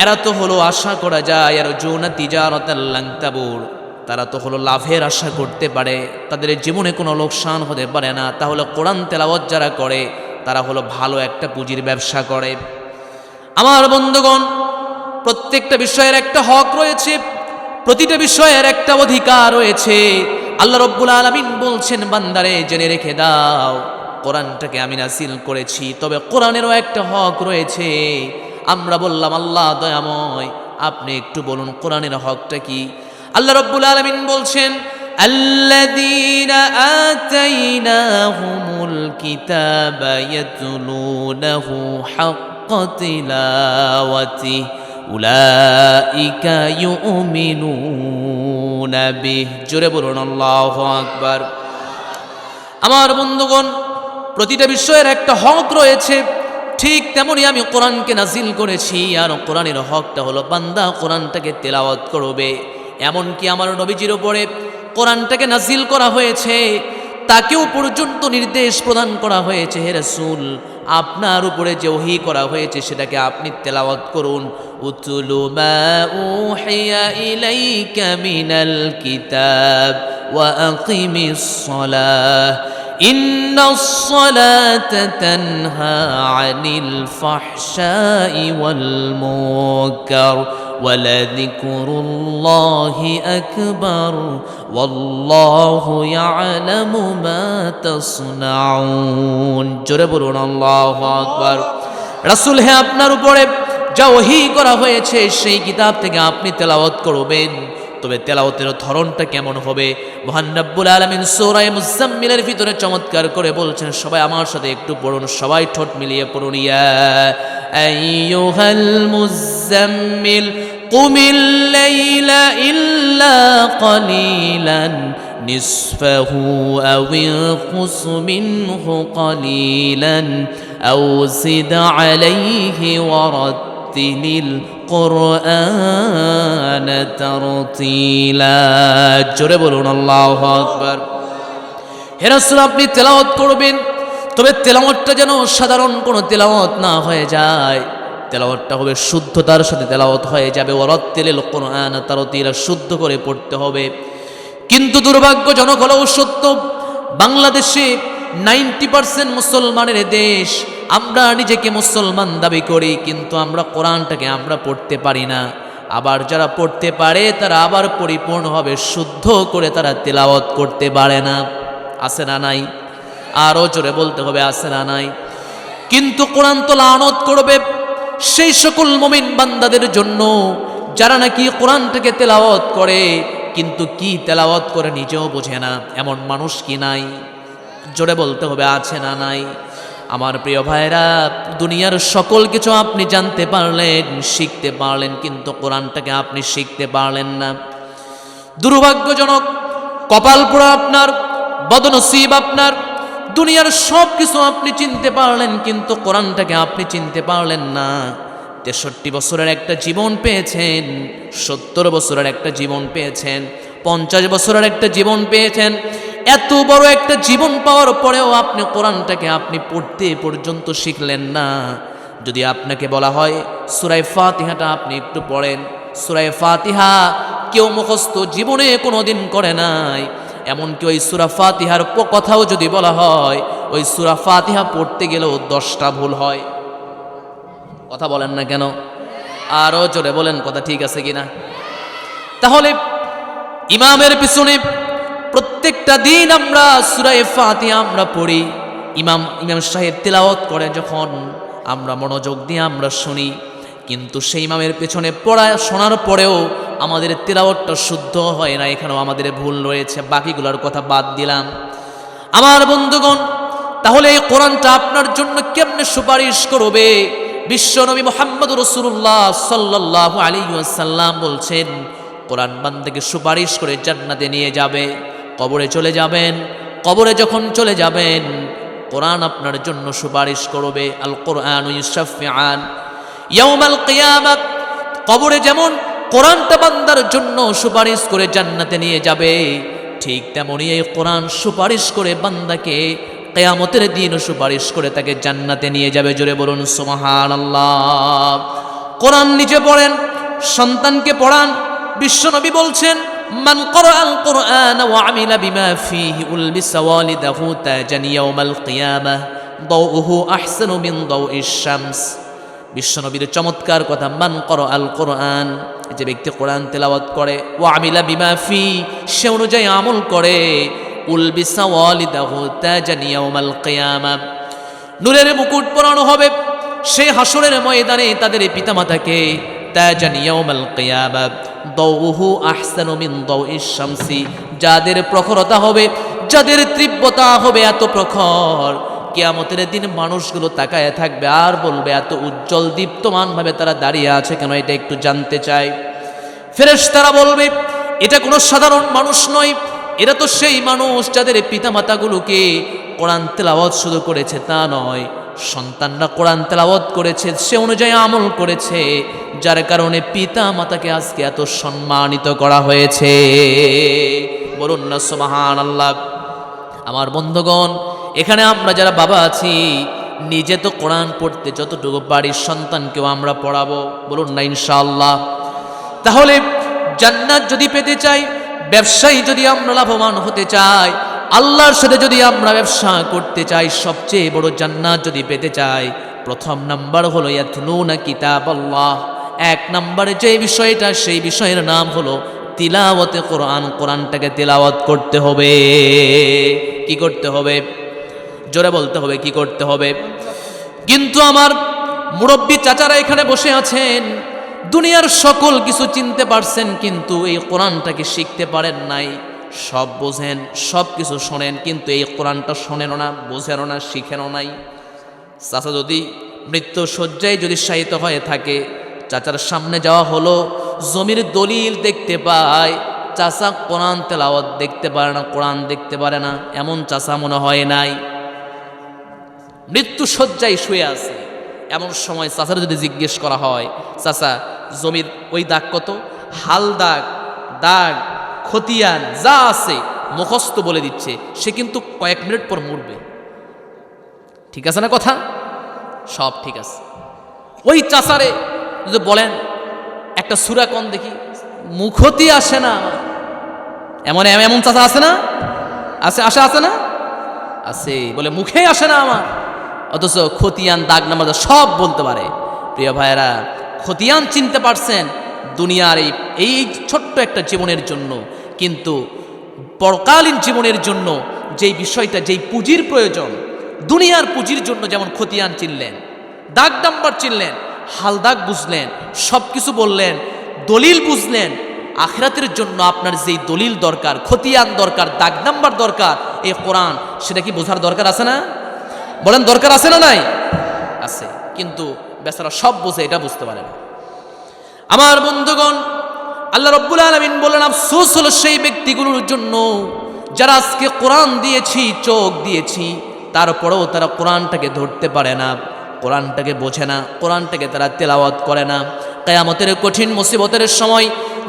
এরা তো হলো আশা করা যায় আর জুনা তিজারাতাল লান তাবুর, তারা তো হলো লাভের আশা করতে পারে, তাদের জীবনে কোনো লোকসান হতে পারে না। তাহলে কোরআন তেলাওয়াত যারা করে তারা হলো ভালো একটা পুঁজির ব্যবসা করে। আমার বন্ধুগণ, প্রত্যেকটা বিষয়ের একটা হক রয়েছে, প্রতিটা বিষয়ের একটা অধিকার রয়েছে। আল্লাহ রাব্বুল আলামিন বলছেন, বান্দারে জেনে রেখে দাও, কোরআনটাকে আমি নাযিল করেছি, তবে কোরআনেরও একটা হক রয়েছে। আমরা বললাম আল্লাহ দয়াময়, আপনি একটু বলুন কোরআনের হকটা কি? আল্লাহ রাব্বুল আলামিন বলছেন, আল্লাযীনা আতাইনাহুমুল কিতাবা ইয়াতলুনাহু হাক্কা তিলাওয়াতিহি উলাইকা ইউমিনুনা বিহি। জোরে বলুন আল্লাহু আকবার। আমার বন্ধুগণ, প্রতিটা বিষয়ের একটা হক রয়েছে, ঠিক তেমনি আমি কোরআনকে নাজিল করেছি, আর কোরআনের হকটা হলো বান্দা কোরআনটাকে তেলাওয়াত করবে। এমনকি আমার নবীজির উপরে কোরআনটাকে নাজিল করা হয়েছে, তাকেও পর্যন্ত নির্দেশ প্রদান করা হয়েছে, হে রাসূল আপনার উপরে যে ওহী করা হয়েছে সেটাকে আপনি তেলাওয়াত করুন। উতলু মা উহিয়া ইলাইকা মিনাল কিতাব ওয়া আকিমিস সালাহ ইন্নাস সালাতা তানহা আনিল ফাহশাই ওয়াল মুনকার ওয়ালাযিকরুল্লাহি আকবার ওয়াল্লাহু ইয়ালামু মা তাসনাউন। জোরে বলুন আল্লাহু আকবার। রাসূল, হে আপনার উপরে যা ওহী করা হয়েছে সেই কিতাব থেকে আপনি তেলাওয়াত করবেন, তবে তেলাওয়াতের ধরনটা কেমন হবে? মহান রব্বুল আলামিন সূরা মুজাম্মিলের ভিতরে চমৎকার করে বলছেন, সবাই আমার সাথে একটু পড়ুন, সবাই ঠোঁট মিলিয়ে পড়ুন, ইয়া আইয়ুহাল মুজাম্মিল কুমিল লাইলা ইল্লা কালিলান নিসফাহু আও ইনকুস মিনহু কালিলান আও জিদ আলাইহি ওয়ারাত্তিলিল কুরআন তারতিলা। জোরে বলুন আল্লাহু আকবার। হে রাসূল, আপনি তেলাওয়াত করবেন, তবে তেলাওয়াতটা যেন সাধারণ কোনো তেলাওয়াত না হয়ে যায়, তেলাওয়াতটা হবে শুদ্ধতার সাথে তেলাওয়াত হয়ে যাবে। ওয়ারাত্তিলিল কুরআন তারতিলা, শুদ্ধ করে পড়তে হবে। কিন্তু দুর্ভাগ্যজনক হলেও সত্য, বাংলাদেশে 90% মুসলমানের দেশ, আমরা নিজেকে মুসলমান দাবি করি, কিন্তু আমরা কোরআনটাকে আমরা পড়তে পারি না। আবার যারা পড়তে পারে তারা আবার পরিপূর্ণভাবে শুদ্ধ করে তারা তেলাওয়াত করতে পারে না। আছে না নাই? আরও জোরে বলতে হবে, আছে না নাই? কিন্তু কোরআন তো লানত করবে সেই সকল মুমিন বান্দাদের জন্য যারা নাকি কোরআনটাকে তেলাওয়াত করে, কিন্তু কি তেলাওয়াত করে নিজেও বোঝে না। এমন মানুষ কি নাই? জোরে বলতে হবে, আছে না নাই? আমার প্রিয় ভাইরা, দুনিয়ার সকল কিছু আপনি জানতে পারলেন, শিখতে পারলেন, কিন্তু কোরআনটাকে আপনি শিখতে পারলেন না। দুর্ভাগ্যজনক, কপাল পোড়া আপনার, বদনসিব আপনার। দুনিয়ার সব কিছু আপনি চিনতে পারলেন, কিন্তু কোরআনটাকে আপনি চিনতে পারলেন না। 63 বছরের একটা জীবন পেয়েছেন, 70 বছরের একটা জীবন পেয়েছেন, 50 বছরের একটা জীবন পেয়েছেন, এত বড় একটা জীবন পাওয়ার পরেও আপনি কোরআনটাকে আপনি পড়তে পর্যন্ত শিখলেন না। যদি আপনাকে বলা হয় সূরা ফাতিহাটা আপনি একটু পড়েন, সূরা ফাতিহা কেউ মুখস্থ জীবনে কোনোদিন করে নাই, এমনকি ওই সূরা ফাতিহার কথাও যদি বলা হয়, ওই সূরা ফাতিহা পড়তে গেলেও 10টা ভুল হয়। কথা বলেন না কেন? আরো জোরে বলেন, কথা ঠিক আছে কিনা? তাহলে ইমামের পিছনে প্রত্যেকটা দিন আমরা সূরা ফাতিহা আমরা পড়ি, ইমাম সাহেব তেলাওয়াত করে যখন আমরা মনোযোগ দিয়ে আমরা শুনি, কিন্তু সেই ইমামের পেছনে পড়া শোনার পরেও আমাদের তেলাওয়াতটা শুদ্ধ হয় না, এখানেও আমাদের ভুল রয়েছে। বাকিগুলোর কথা বাদ দিলাম। আমার বন্ধুগণ, তাহলে এই কোরআনটা আপনার জন্য কেমনে সুপারিশ করবে? বিশ্বনবী মুহাম্মদ রাসূলুল্লাহ সাল্লাল্লাহু আলাইহি ওয়াসাল্লাম বলছেন, কোরআন বান্দাকে সুপারিশ করে জান্নাতে নিয়ে যাবে। কবরে চলে যাবেন, কবরে যখন চলে যাবেন কোরআন আপনার জন্য সুপারিশ করবে। আল কোরআন ইউশাফিআন ইয়াউমাল কিয়ামাত। কবরে যেমন কোরআনটা বান্দার জন্য সুপারিশ করে জান্নাতে নিয়ে যাবে, ঠিক তেমনি এই কোরআন সুপারিশ করে বান্দাকে কিয়ামতের দিন সুপারিশ করে তাকে জান্নাতে নিয়ে যাবে। জোরে বলুন সুবহানাল্লাহ। কোরআন নিজে পড়েন, সন্তানকে পড়ান। বিশ্বনবী বলছেন, মান ক্বরাআল কুরআন ওয়া আমিলা বিমা ফীহি উলবিসা ওয়ালিদাহু তাজান ইয়াউমাল কিয়ামাহ দাউহু আহসানু মিন দাউইশ শামস। বিশ্বনবীর চমৎকার কথা, মান ক্বরাআল কুরআন, যে ব্যক্তি কোরআন তেলাওয়াত করে, ওয়া আমিলা বিমা ফী, সে অনুযায়ী আমল করে, উলবিসা ওয়ালিদাহু তাজান ইয়াউমাল কিয়ামাহ, নূরের মুকুট পরানো হবে সেই হাসরের ময়দানে তাদের পিতামাতাকে। তাজান ইয়াউমাল কিয়ামাহ দাউহু আহসানু মিন দাউইশ শামসি, যাদের প্রখরতা হবে, যাদের তীব্রতা হবে এত প্রখর, কিয়ামতের দিন মানুষগুলো তাকায় থাকবে আর বলবে এত উজ্জ্বল দীপ্তমান ভাবে তারা দাঁড়িয়ে আছে কেন, এটা একটু জানতে চাই। ফেরেশতারা বলবে, এটা কোনো সাধারণ মানুষ নয়, এরা তো সেই মানুষ যাদের পিতামাতাগুলোকে কোরআন তেলাওয়াত শুধু করেছে তা নয়, সন্তানরা কোরআন তেলাওয়াত করেছে, সে অনুযায়ী আমল করেছে, যার কারণে পিতা মাতাকে আজকে এত সম্মানিত করা হয়েছে। বলুন না সুবহানাল্লাহ। আমার বন্ধুগণ, এখানে আমরা যারা বাবা আছি, নিজে তো কোরআন পড়তে যতটুকু পারি সন্তানকেও আমরা পড়াবো। বলুন না ইনশাআল্লাহ। তাহলে জান্নাত যদি পেতে চাই, ব্যবসায়ী যদি আমরা লাভবান হতে চাই, আল্লাহর সাথে যদি আমরা ব্যবসা করতে চাই, সবচেয়ে বড় জান্নাত যদি পেতে চাই, প্রথম নাম্বার হলো ইয়াতলুনা কিতাবাল্লাহ। 1 নম্বরে যে বিষয়টা, সেই বিষয়ের নাম হলো তিলাওয়াতে কোরআন। কোরআনটাকে তিলাওয়াত করতে হবে। কি করতে হবে? জোরে বলতে হবে, কি করতে হবে? কিন্তু আমার মুরব্বী চাচারা এখানে বসে আছেন, দুনিয়ার সকল কিছু চিনতে পারছেন, কিন্তু এই কোরআনটাকে শিখতে পারেন নাই। সব বোঝেন, সব কিছু শোনেন, কিন্তু এই কোরআনটা শোনেনও না, বোঝেনও না, শিখেনও নাই। চাচা যদি মৃত্যু শয্যায় যদি শায়িত হয়ে থাকে, চাচার সামনে যাওয়া হলো, জমির দলিল দেখতে পায়, চাচা কোরআন তেলাওয়াত দেখতে পারে না, কোরআন দেখতে পারে না, এমন চাচা মনে হয় নাই। মৃত্যু শয্যায় শুয়ে আছে, এমন সময় চাচার যদি জিজ্ঞেস করা হয়, চাচা জমির ওই দাগ কত, হাল দাগ, দাগ, খতিয়ান যা আছে মুখস্থ বলে দিচ্ছে, সে কিন্তু কয়েক মিনিট পর মরবে। ঠিক আছে না কথা? সব ঠিক আছে। ওই চাচারে যদি বলেন একটা সূরা কোন দেখি, মুখতি আসে না। এমন এমন চাচা আছে না? আছে, আশা আছে না? আছে, বলে মুখে আসে না আমার, অথচ খতিয়ান, দাগ, নামাজ সব বলতে পারে। প্রিয় ভাইয়েরা, খতিয়ান চিনতে পারছেন দুনিয়ার এই ছোট্ট একটা জীবনের জন্য, কিন্তু পরকালীন জীবনের জন্য যেই বিষয়টা, যেই পুঁজির প্রয়োজন, দুনিয়ার পুঁজির জন্য যেমন খতিয়ান চিনলেন, দাগ নাম্বার চিনলেন, হাল দাগ বুঝলেন, সব কিছু বললেন, দলিল বুঝলেন, আখিরাতের জন্য আপনার যেই দলিল দরকার, খতিয়ান দরকার, দাগ নাম্বার দরকার, এই কোরআন, সেটা কি বোঝার দরকার আছে না? বলেন দরকার আছে না নাই? আছে। কিন্তু বেচারা সব বোঝে, এটা বুঝতে পারে না। আমার বন্ধুগণ, আল্লাহ রাব্বুল আলামিন বলেন, আফসোস হলো সেই ব্যক্তিগুলোর জন্য যারা আজকে কোরআন দিয়েছি, চোখ দিয়েছি, তারপরেও তারা কোরআনটাকে ধরতে পারে না, কোরআনটাকে বোঝে না, কোরআনটাকে তারা তেলাওয়াত করে না। কিয়ামতের কঠিন মুসিবতের সময়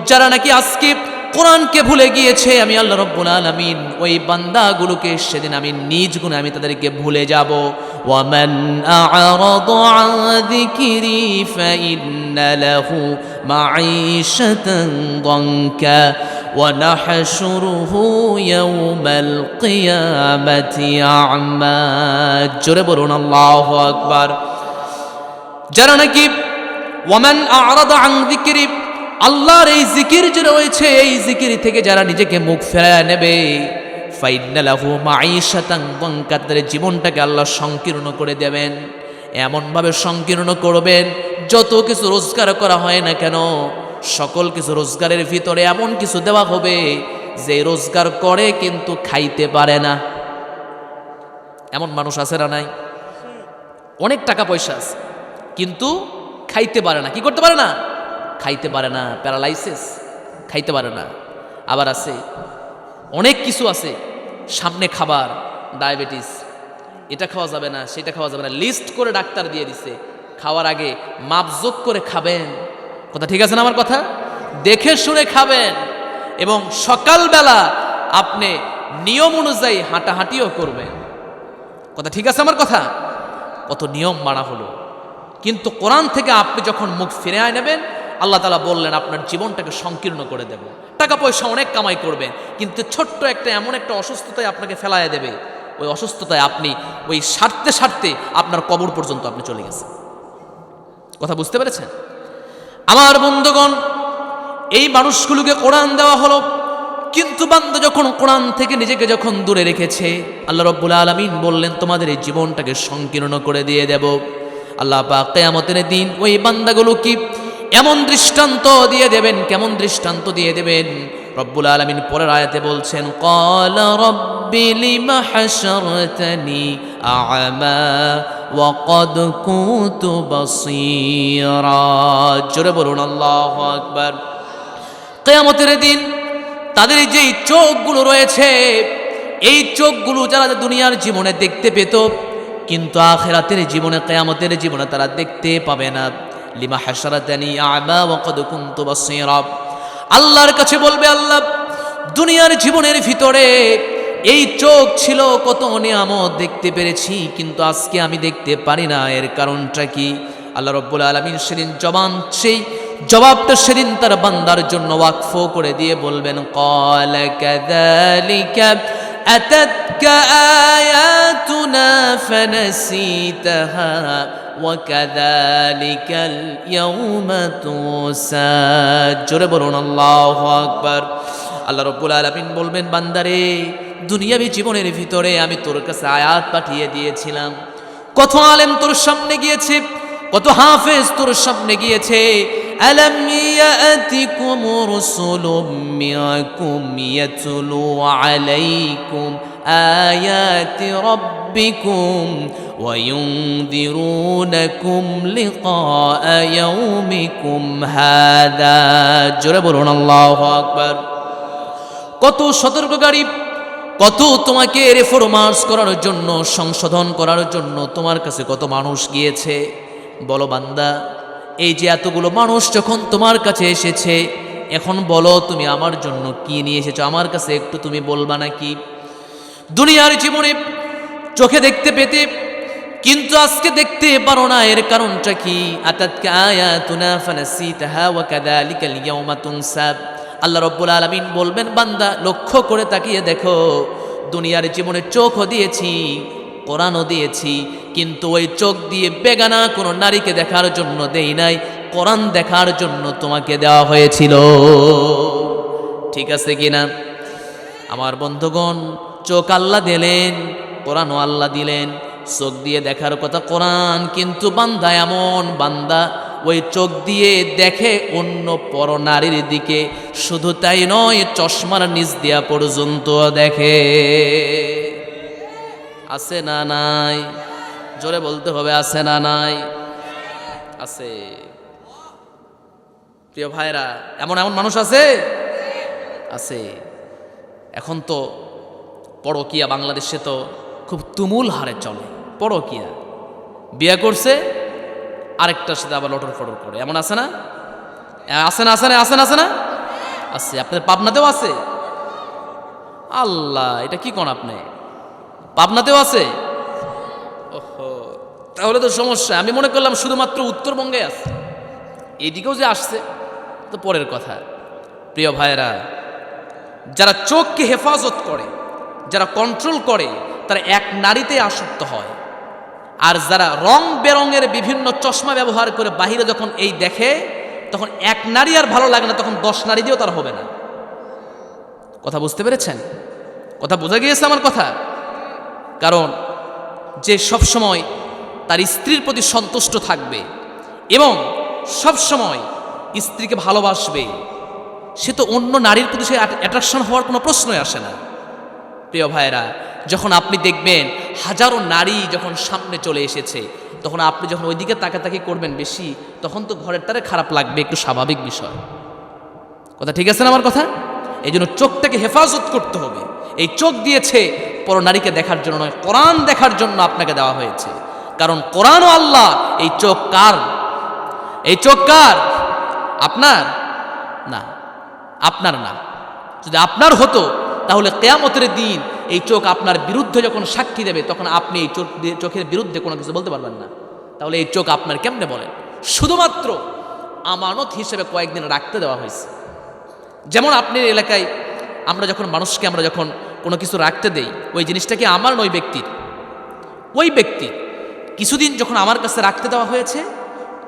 যারা নাকি আজকে কোরআনকে ভুলে গিয়েছে, আমি আল্লাহ রাব্বুল আলামিন ওই বান্দাগুলোকে সেদিন আমি নিজ গুণে আমি তাদেরকে ভুলে যাব। ওয়ামান আ'রাদা আন যিকরি ফাইন্না লাহু মাঈশাতান দানকা ওয়া নাহশুরুহু ইয়াওমাল কিয়ামাতি আ'মা। জোরে বলুন আল্লাহু আকবার। যারা নাকি ওয়ামান আ'রাদা আন যিকরি, আল্লাহর এই জিকির যে রয়েছে এই জিকির থেকে যারা নিজেকে মুখ ফেরায় নেবে, ফাইন্না লাহু মাঈশাতান দানকা, তাদের জীবনটাকে আল্লাহ সংকীর্ণ করে দেবেন। এমনভাবে সংকীর্ণ করবেন, যত কিছু রোজগার করা হয় না কেন সকল কিছু রোজগারের ভিতরে এমন কিছু দেওয়া হবে যে রোজগার করে কিন্তু খাইতে পারে না। এমন মানুষ আছে না নাই? অনেক টাকা পয়সা আছে কিন্তু খাইতে পারে না। কি করতে পারে না? খাইতে পারে না, প্যারালাইসিস, খাইতে পারে না। আবার আছে অনেক কিছু আছে, সামনে খাবার, ডায়াবেটিস, এটা খাওয়া যাবে না, সেটা খাওয়া যাবে না, লিস্ট করে ডাক্তার দিয়ে দিছে, খাওয়ার আগে মাপজোক করে খাবেন। কথা ঠিক আছে না আমার কথা? দেখে শুনে খাবেন এবং সকালবেলা আপনি নিয়ম অনুযায়ী হাঁটাহাঁটিও করবেন। কথা ঠিক আছে আমার কথা? কত নিয়ম মানা হলো, কিন্তু কোরআন থেকে আপনি যখন মুখ ফিরে নেবেন আল্লাহ তাআলা বললেন আপনার জীবনটাকে সংকীর্ণ করে দেব। টাকা পয়সা অনেক কামাই করবেন কিন্তু ছোট্ট একটা এমন একটা অসুস্থতায় আপনাকে ফেলাইয়া দেবে, ওই অসুস্থতায় আপনি ওই সারতে সারতে আপনার কবর পর্যন্ত আপনি চলে গেছেন। কথা বুঝতে পেরেছেন? আমার বন্ধুগণ, এই মানুষগুলোকে কোরআন দেওয়া হলো, কিন্তু বান্দা যখন কোরআন থেকে নিজেকে যখন দূরে রেখেছে আল্লাহ রাব্বুল আলামিন বললেন তোমাদের এই জীবনটাকে সংকীর্ণ করে দিয়ে দেব। আল্লাহ পাক কিয়ামতের দিন ওই বান্দাগুলোকে এমন দৃষ্টান্ত দিয়ে দেবেন, কেমন দৃষ্টান্ত দিয়ে দেবেন রব্বুল আলামিন পরের আয়াতে বলছেন, ক্বালা রাব্বি লিমা হাশারতানি আ'মা ওয়া ক্বাদ কুনতু বাসীরা। জোরে বলুন আল্লাহু আকবার। কিয়ামতের দিন তাদের যেই চোখগুলো রয়েছে এই চোখগুলো যারা দুনিয়ার জীবনে দেখতে পেত কিন্তু আখিরাতের জীবনে, কিয়ামতের জীবনে তারা দেখতে পাবে না। লিমা হাশারাতানি আ'মা ওয়া ক্বাদ কুনতু বাসীরা। আল্লাহর কাছে বলবে, আল্লাহ দুনিয়ার জীবনের ভিতরে এই চোখ ছিল, কত নিয়ামত দেখতে পেরেছি কিন্তু আজকে আমি দেখতে পারি না, এর কারণটা কি? আল্লাহ রাব্বুল আলামিন সেদিন সেই জবাবটা সেদিন তার বান্দার জন্য ওয়াকফ করে দিয়ে বলবেন, ক্বালা কাযালিকা আতাতকা আয়াতুনা ফানাসিতাহা ওয়া কাযালিকাল ইয়াওমা তুসা। জোরে বলুন আল্লাহু আকবার। আল্লাহ রাব্বুল আলামিন বলবেন, বান্দারে দুনিয়াবী জীবনের ভিতরে আমি তোর কাছে আয়াত পাঠিয়ে দিয়েছিলাম, কত আলেম তোর সামনে গিয়েছে, কত হাফেজ তোর সামনে গিয়েছে। আলাম ইয়াতিকুম রাসূলুম মিনকুম ইয়াতলু আলাইকুম আয়াতি রাব্বিকুম ওয়া ইউনযিরুনাকুম লিকা ইয়াউমিকুম হাদা। জোরে বলুন আল্লাহু আকবার। কত সতর্ককারী, কত তোমাকে রেফরমার্স করার জন্য, সংশোধন করার জন্য তোমার কাছে কত মানুষ গিয়েছে। বলো বান্দা, এই যে এতগুলো মানুষ যখন তোমার কাছে এসেছে, এখন বলো তুমি আমার জন্য কি নিয়ে এসেছো, আমার কাছে একটু তুমি বলবা নাকি? দুনিয়ার জীবনে চোখে দেখতে পেতে কিন্তু আজকে দেখতে পারো না, এর কারণটা কি? আতাতকা আয়াতুনা ফানাসিতাহা ওয়া কাযালিকাল ইয়াওমা তুনসা। আল্লাহ রাব্বুল আলামিন বলবেন, বান্দা লক্ষ্য করে তাকিয়ে দেখো, দুনিয়ার জীবনে চোখও দিয়েছি, কোরআনও দিয়েছি, কিন্তু ওই চোখ দিয়ে বেগানা কোনো নারীকে দেখার জন্য দেই নাই, কোরআন দেখার জন্য তোমাকে দেওয়া হয়েছিল। ঠিক আছে কিনা আমার বন্ধুগণ? চোখ আল্লাহ দিলেন, কোরআনও আল্লাহ দিলেন, চোখ দিয়ে দেখার কথা কোরআন, কিন্তু বান্দা এমন বান্দা ওই চোখ দিয়ে দেখে অন্য পর নারীর দিকে, শুধু তাই নয় চশমার নিচ দিয়া পর্যন্ত দেখে। আছে না নাই? জোরে বলতে হবে, আছে না নাই? আছে। প্রিয় ভাইরা, এমন এমন মানুষ আছে, আছে। এখন তো পরকিয়া বাংলাদেশে তো খুব তুমুল হারে চলে। পরকিয়া, বিয়ে করছে আরেকটার সাথে আবার লটর ফটর করে, এমন আছে না? আছে না? আছে না? আছে না? আছে না? আছে। আপনাদের পাবনাতেও আছে? আল্লাহ, এটা কি কোন আপনি? পাবনাতেও আছে? ওহো, তাহলে তো সমস্যা। আমি মনে করলাম শুধুমাত্র উত্তরবঙ্গে আছে, এইদিকেও যে আসছে তো পরের কথা। প্রিয় ভাইয়েরা, যারা চোখকে হেফাজত করে, যারা কন্ট্রোল করে, তারা এক নারীতে আসক্ত হয়। আর যারা রং বেরঙের বিভিন্ন চশমা ব্যবহার করে বাহিরে যখন এই দেখে, তখন এক নারী আর ভালো লাগে না, তখন 10 নারী দিয়েও তার হবে না। কথা বুঝতে পেরেছেন? কথা বোঝা গিয়েছে আমার কথা? কারণ যে সবসময় তার স্ত্রীর প্রতি সন্তুষ্ট থাকবে এবং সবসময় স্ত্রীকে ভালোবাসবে, সে তো অন্য নারীর প্রতি সে অ্যাট্রাকশন হওয়ার কোনো প্রশ্নই আসে না। প্রিয় ভাইয়েরা, যখন আপনি দেখবেন হাজারো নারী যখন সামনে চলে এসেছে, তখন আপনি যখন ওইদিকে তাকাতাকি করবেন বেশি, তখন তো ঘরের তারে খারাপ লাগবে, একটু স্বাভাবিক বিষয়। কথা ঠিক আছে না আমার কথা? এই জন্য চোখটাকে হেফাজত করতে হবে। এই চোখ দিয়েছে পর নারীকে দেখার জন্য নয়, কোরআন দেখার জন্য আপনাকে দেওয়া হয়েছে। কারণ কোরআন ও আল্লাহ। এই চোখ কার? এই চোখ কার? আপনার না, আপনার না। যদি আপনার হতো তাহলে কিয়ামতের দিন এই চোখ আপনার বিরুদ্ধে যখন সাক্ষী দেবে, তখন আপনি এই চোখের বিরুদ্ধে কোনো কিছু বলতে পারবেন না। তাহলে এই চোখ আপনার কেমনে বলেন? শুধুমাত্র আমানত হিসেবে কয়েকদিন রাখতে দেওয়া হয়েছে। যেমন আপনার এলাকায় আমরা যখন মানুষকে আমরা যখন কোনো কিছু রাখতে দেই, ওই জিনিসটাকে আমার নয়, ব্যক্তির। ওই ব্যক্তির কিছুদিন যখন আমার কাছে রাখতে দেওয়া হয়েছে,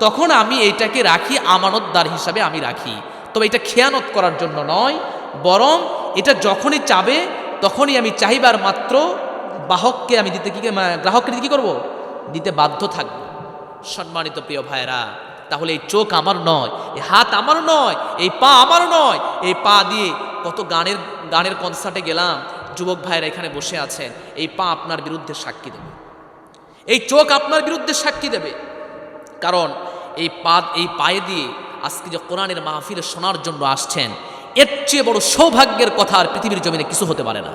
তখন আমি এইটাকে রাখি, আমানতদার হিসাবে আমি রাখি। তবে এটা খেয়ানত করার জন্য নয়, বরং এটা যখনই চাবে তখনই আমি চাহিবার মাত্র বাহককে আমি দিতে গ্রাহককে দিতে কি করব? দিতে বাধ্য থাকব। সম্মানিত প্রিয় ভাইরা, তাহলে এই চোখ আমার নয়, এই হাত আমার নয়, এই পা আমার নয়। এই পা দিয়ে কত গানের কনসার্টে গেলাম, যুবক ভাইরা এখানে বসে আছেন, এই পা আপনার বিরুদ্ধে সাক্ষী দেবে, এই চোখ আপনার বিরুদ্ধে সাক্ষী দেবে। কারণ এই পায়ে দিয়ে আজকে যে কোরআনের মাহফিলে শোনার জন্য আসছেন, এর চেয়ে বড় সৌভাগ্যের কথা আর পৃথিবীর জমিনে কিছু হতে পারে না।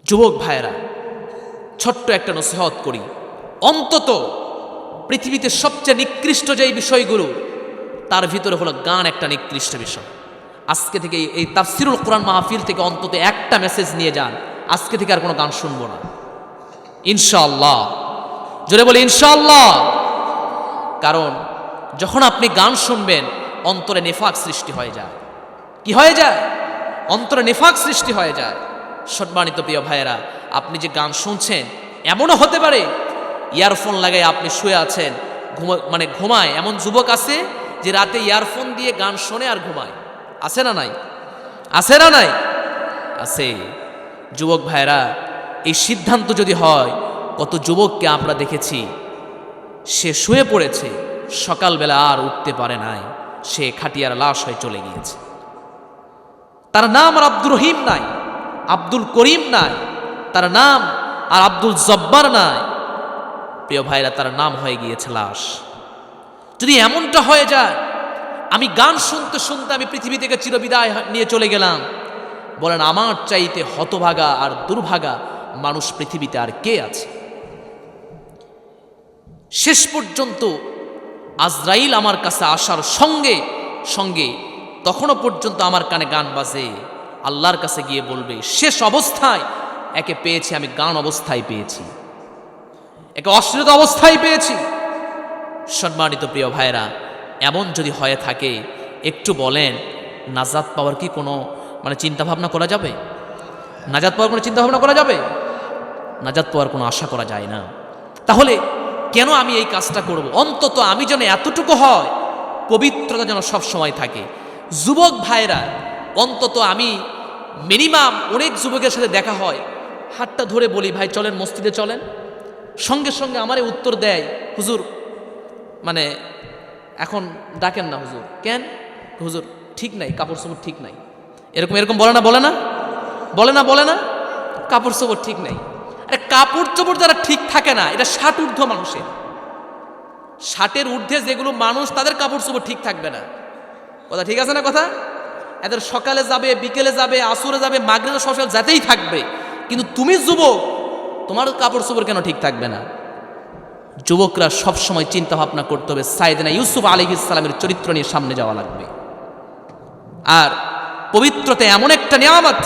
যুবক ভাইয়েরা, ছোট্ট একটা নসিহত করি, অন্তত পৃথিবীতে সবচেয়ে নিকৃষ্ট যে বিষয়গুলো, তার ভিতরে হলো গান একটা নিকৃষ্ট বিষয়। আজকে থেকে এই তাফসিরুল কোরআন মাহফিল থেকে অন্তত একটা মেসেজ নিয়ে যান, আজকে থেকে আর কোনো গান শুনবো না, ইনশাআল্লাহ। জোরে বলি ইনশাআল্লাহ। কারণ যখন আপনি গান শুনবেন, অন্তরে নেফাক সৃষ্টি হয়ে যায়। কি হয়ে যায়? অন্তরে নেফাক সৃষ্টি হয়ে যায়। সম্মানিত প্রিয় ভাইয়েরা, আপনি যে গান শুনছেন, এমনও হতে পারে ইয়ারফোন লাগাই আপনি শুয়ে আছেন, ঘুমায়। এমন যুবক আছে যে রাতে ইয়ারফোন দিয়ে গান শোনে আর ঘুমায়। আছে না নাই? আছে না নাই? আছে। যুবক ভাইয়েরা, এই সিদ্ধান্ত যদি হয়, কত যুবককে আমরা দেখেছি সে শুয়ে পড়েছে, সকালবেলা আর উঠতে পারে নাই, সে খাটিয়ার লাশ হয়ে চলে গিয়েছে। তার নাম আর আব্দুর রহিম নাই, আব্দুল করিম নাই, তার নাম আর আব্দুল জব্বার নাই। প্রিয় ভাইরা, তার নাম হয়ে গিয়েছে লাশ। যদি এমনটা হয়ে যায়, আমি গান শুনতে শুনতে আমি পৃথিবী থেকে চিরবিদায় নিয়ে চলে গেলাম, বলেন আমার চাইতে হতভাগা আর দুর্ভাগা মানুষ পৃথিবীতে আর কে আছে? শেষ পর্যন্ত আজরাইল আমার কাছে আসার সঙ্গে সঙ্গে তখনও পর্যন্ত আমার কানে গান বাজে, আল্লাহর কাছে গিয়ে বলবে শেষ অবস্থায় একে পেয়েছি, আমি গান অবস্থায় পেয়েছি, একে অশ্লীল অবস্থায় পেয়েছি। সম্মানিত প্রিয় ভাইরা, এমন যদি হয়ে থাকে, একটু বলেন নাজাত পাওয়ার কি কোনো চিন্তাভাবনা করা যাবে? নাজাত পাওয়ার কোনো চিন্তাভাবনা করা যাবে? নাজাত পাওয়ার কোনো আশা করা যায় না। তাহলে কেন আমি এই কাজটা করব? অন্তত আমি যেন এতটুকু হয়, পবিত্রতা যেন সব সময় থাকে। যুবক ভাইরা, অন্তত আমি মিনিমাম অনেক যুবকের সাথে দেখা হয়, হাতটা ধরে বলি ভাই চলেন মসজিদে চলেন, সঙ্গে সঙ্গে আমারে উত্তর দেয় হুজুর এখন ডাকেন না হুজুর। কেন? হুজুর ঠিক নাই, কাপড় চোপড় ঠিক নাই। এরকম বলে না বলে না কাপড় চোপড় ঠিক নাই। আরে কাপড় চোপড় যারা ঠিক থাকে না, এটা 60 ঊর্ধ্ব মানুষের। 60-এর ঊর্ধ্বে যেগুলো মানুষ, তাদের কাপড় চোপড় ঠিক থাকবে না। কথা ঠিক আছে না কথা? এদের সকালে যাবে, বিকেলে যাবে, আসরে যাবে, মাগরিবে সকাল যেতেই থাকবে। কিন্তু তুমি যুবক, তোমার কাপড় চোপড় কেন ঠিক থাকবে না? যুবকরা সবসময় চিন্তা ভাবনা করতে হবে সাইয়েদনা ইউসুফ আলাইহিস সালামের চরিত্র নিয়ে সামনে যাওয়া লাগবে। আর পবিত্রতা এমন একটা নিয়ামত,